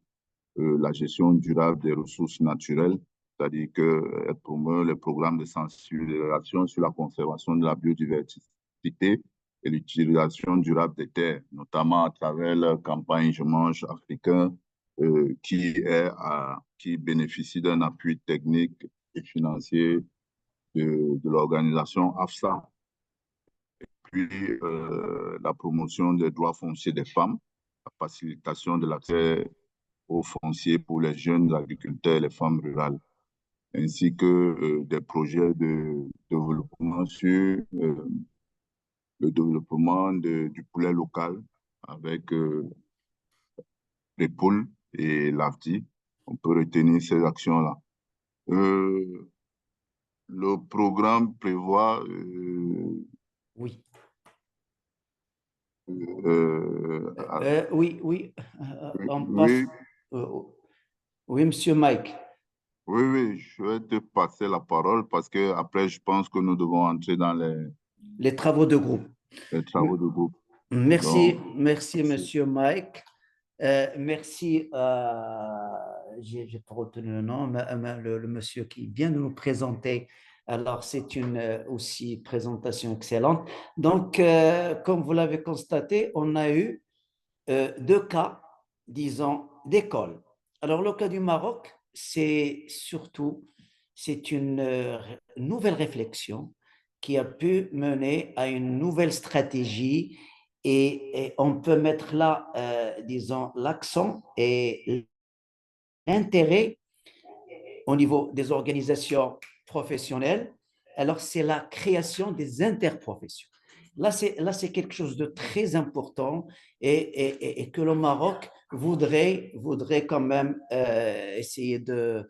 la gestion durable des ressources naturelles, c'est-à-dire qu'elle promeut les programmes de sensibilisation sur la conservation de la biodiversité et l'utilisation durable des terres, notamment à travers la campagne Je mange africain, qui bénéficie d'un appui technique et financier de l'organisation AFSA. Puis la promotion des droits fonciers des femmes, la facilitation de l'accès aux fonciers pour les jeunes agriculteurs et les femmes rurales. ainsi que des projets de développement sur le développement du poulet local avec les poules et l'AFTI. On peut retenir ces actions-là. Le programme prévoit Oui. oui, Oui, on passe. Oui, Monsieur Mike. oui, je vais te passer la parole parce que après, je pense que nous devons entrer dans les travaux de groupe. Les travaux de groupe. Merci, Donc, merci, Monsieur Mike. Merci, j'ai pas retenu le nom, le monsieur qui vient de nous présenter. Alors, c'est une aussi présentation excellente. Donc, comme vous l'avez constaté, on a eu deux cas, disons, d'école. Alors, le cas du Maroc, c'est surtout, c'est une nouvelle réflexion qui a pu mener à une nouvelle stratégie et on peut mettre là, disons, l'accent et l'intérêt au niveau des organisations professionnelles. Alors, c'est la création des interprofessions. Là, c'est quelque chose de très important et que le Maroc voudrait quand même essayer de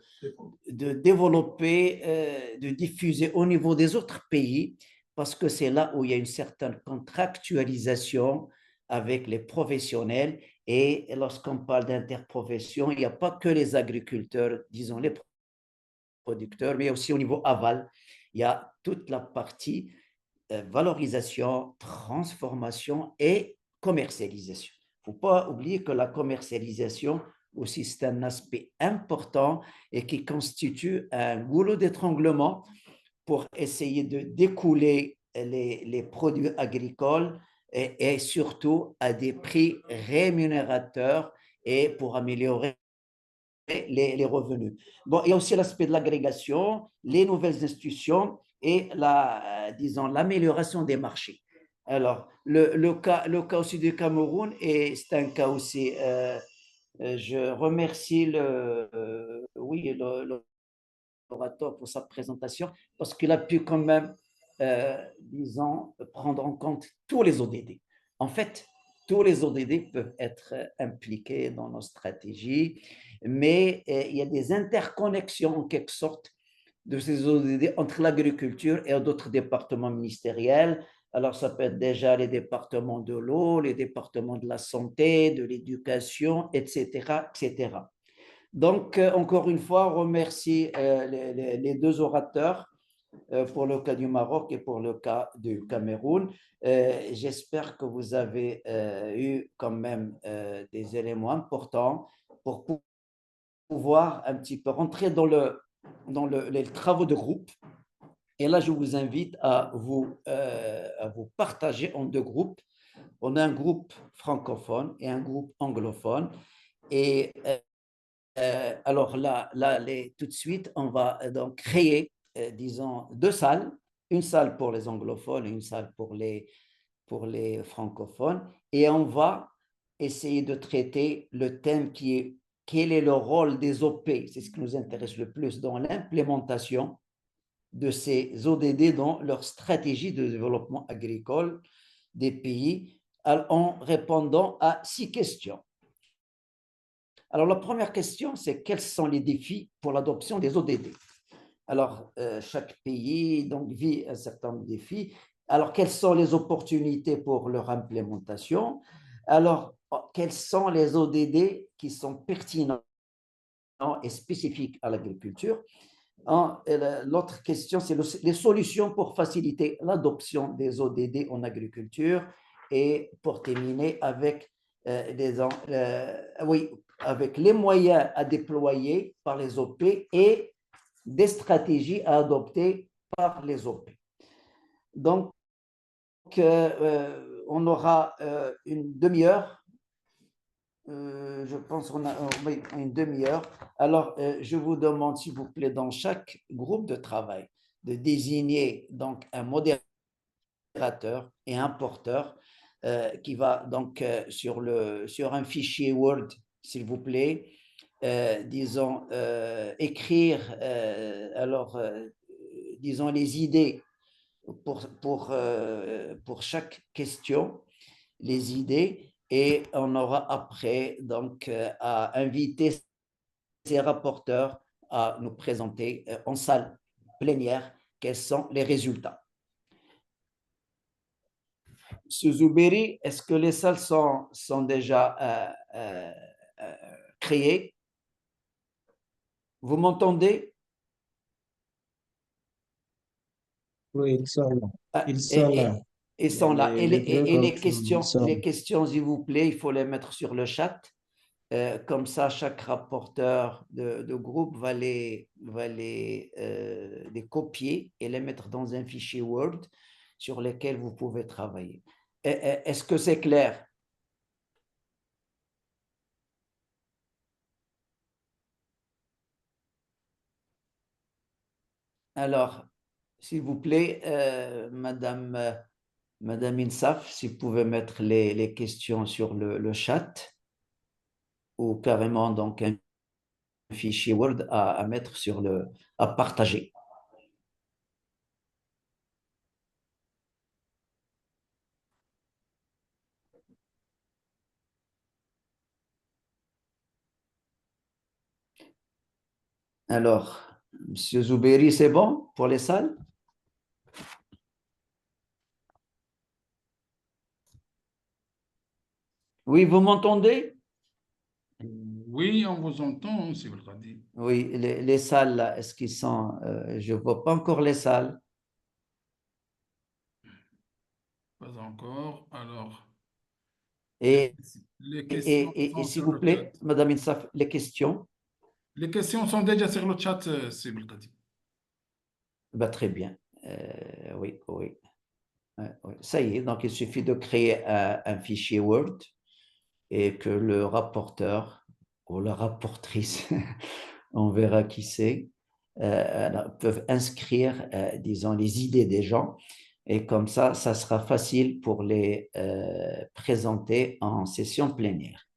développer, de diffuser au niveau des autres pays, parce que c'est là où il y a une certaine contractualisation avec les professionnels. Et lorsqu'on parle d'interprofession, il n'y a pas que les agriculteurs, disons les producteurs, mais aussi au niveau aval, il y a toute la partie valorisation, transformation et commercialisation. Il ne faut pas oublier que la commercialisation aussi, c'est un aspect important et qui constitue un goulot d'étranglement pour essayer de découler les produits agricoles et surtout à des prix rémunérateurs et pour améliorer les revenus. Bon, il y a aussi l'aspect de l'agrégation, les nouvelles institutions et disons, l'amélioration des marchés. Alors, le cas aussi du Cameroun, et c'est un cas aussi, je remercie l'orateur pour sa présentation parce qu'il a pu quand même, disons, prendre en compte tous les ODD. En fait, tous les ODD peuvent être impliqués dans nos stratégies, mais il y a des interconnexions en quelque sorte de ces ODD entre l'agriculture et d'autres départements ministériels. Alors, ça peut être déjà les départements de l'eau, les départements de la santé, de l'éducation, etc., etc. Donc, encore une fois, remercie les deux orateurs pour le cas du Maroc et pour le cas du Cameroun. J'espère que vous avez eu quand même des éléments importants pour pouvoir un petit peu rentrer dans les travaux de groupe. Et là, je vous invite à vous partager en deux groupes. On a un groupe francophone et un groupe anglophone. Et alors là, tout de suite, on va donc créer, disons, deux salles, une salle pour les anglophones et une salle pour les francophones, et on va essayer de traiter le thème qui est quel est le rôle des OP, c'est ce qui nous intéresse le plus dans l'implémentation de ces ODD dans leur stratégie de développement agricole des pays, en répondant à 6 questions. Alors, la première question, c'est quels sont les défis pour l'adoption des ODD? Alors, chaque pays donc, vit un certain nombre de défis. Alors, quelles sont les opportunités pour leur implémentation? Alors, quels sont les ODD qui sont pertinents et spécifiques à l'agriculture? L'autre question, c'est les solutions pour faciliter l'adoption des ODD en agriculture. Et pour terminer, avec avec les moyens à déployer par les OP et des stratégies à adopter par les OP. Donc, on aura une demi-heure. Je pense qu'on a une demi-heure. Alors, je vous demande, s'il vous plaît, dans chaque groupe de travail, de désigner donc un modérateur et un porteur qui va donc sur un fichier Word, s'il vous plaît, disons, écrire, disons, les idées pour chaque question, les idées, et on aura après donc à inviter ces rapporteurs à nous présenter en salle plénière quels sont les résultats. Monsieur Zouberi, est-ce que les salles sont déjà créées? Vous m'entendez? Oui, ils sont là. Ah, Ils sont là. ils sont là. Et les Ils questions, s'il vous plaît, il faut les mettre sur le chat. Comme ça, chaque rapporteur de groupe va les copier et les mettre dans un fichier Word sur lequel vous pouvez travailler. Est-ce que c'est clair? Alors, s'il vous plaît, Madame Insaf, si vous pouvez mettre les questions sur le chat ou carrément donc un fichier Word à mettre à partager. Alors, Monsieur Zouberi, c'est bon pour les salles? Oui, vous m'entendez? Oui, on vous entend, si vous le dites. Oui, les salles, là, est-ce qu'ils sont... je ne vois pas encore les salles. Pas encore. Alors, Et les questions sont s'il sur vous le plaît, chat. Madame Insaf, les questions. Les questions sont déjà sur le chat, si vous le dites. Bah, très bien. Oui, oui. Oui. Ça y est, donc il suffit de créer un fichier Word et que le rapporteur ou la rapportrice, on verra qui c'est, peuvent inscrire, disons, les idées des gens. Et comme ça sera facile pour les présenter en session plénière.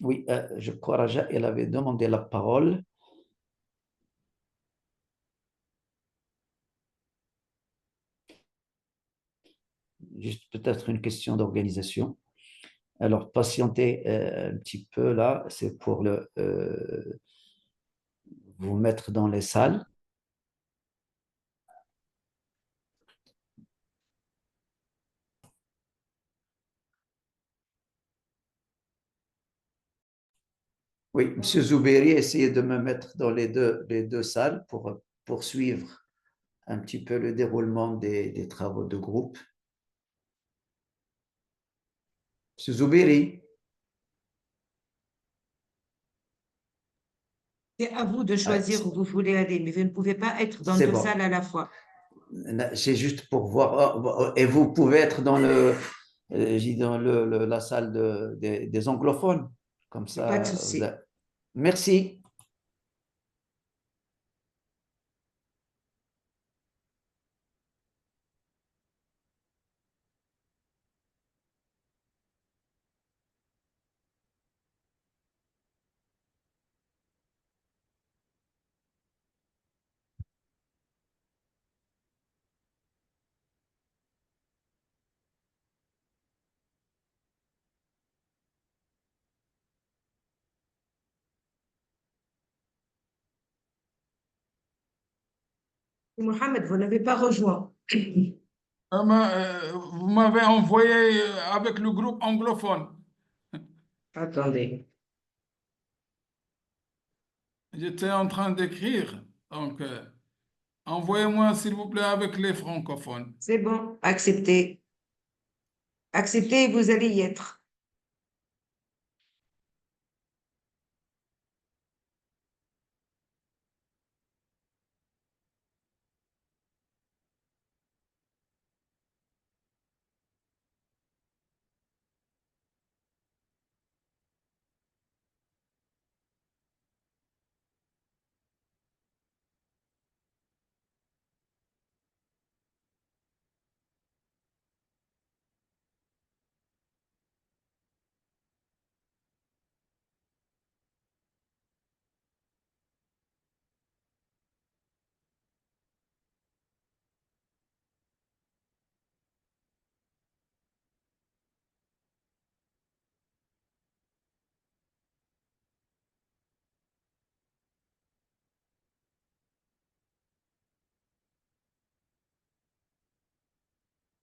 Oui, je crois Raja, elle avait demandé la parole. Juste peut-être une question d'organisation. Alors, patientez un petit peu là, c'est pour vous mettre dans les salles. Oui, Monsieur Zouberi, essayez de me mettre dans les deux salles pour poursuivre un petit peu le déroulement des travaux de groupe. Monsieur Zouberi. C'est à vous de choisir où vous voulez aller, mais vous ne pouvez pas être dans deux salles à la fois. C'est juste pour voir. Et vous pouvez être dans la salle des anglophones. Comme ça. Pas de souci. Merci. Mohamed, vous n'avez pas rejoint. Vous m'avez envoyé avec le groupe anglophone. Attendez. J'étais en train d'écrire. Donc, envoyez-moi, s'il vous plaît, avec les francophones. C'est bon, acceptez. Acceptez et vous allez y être.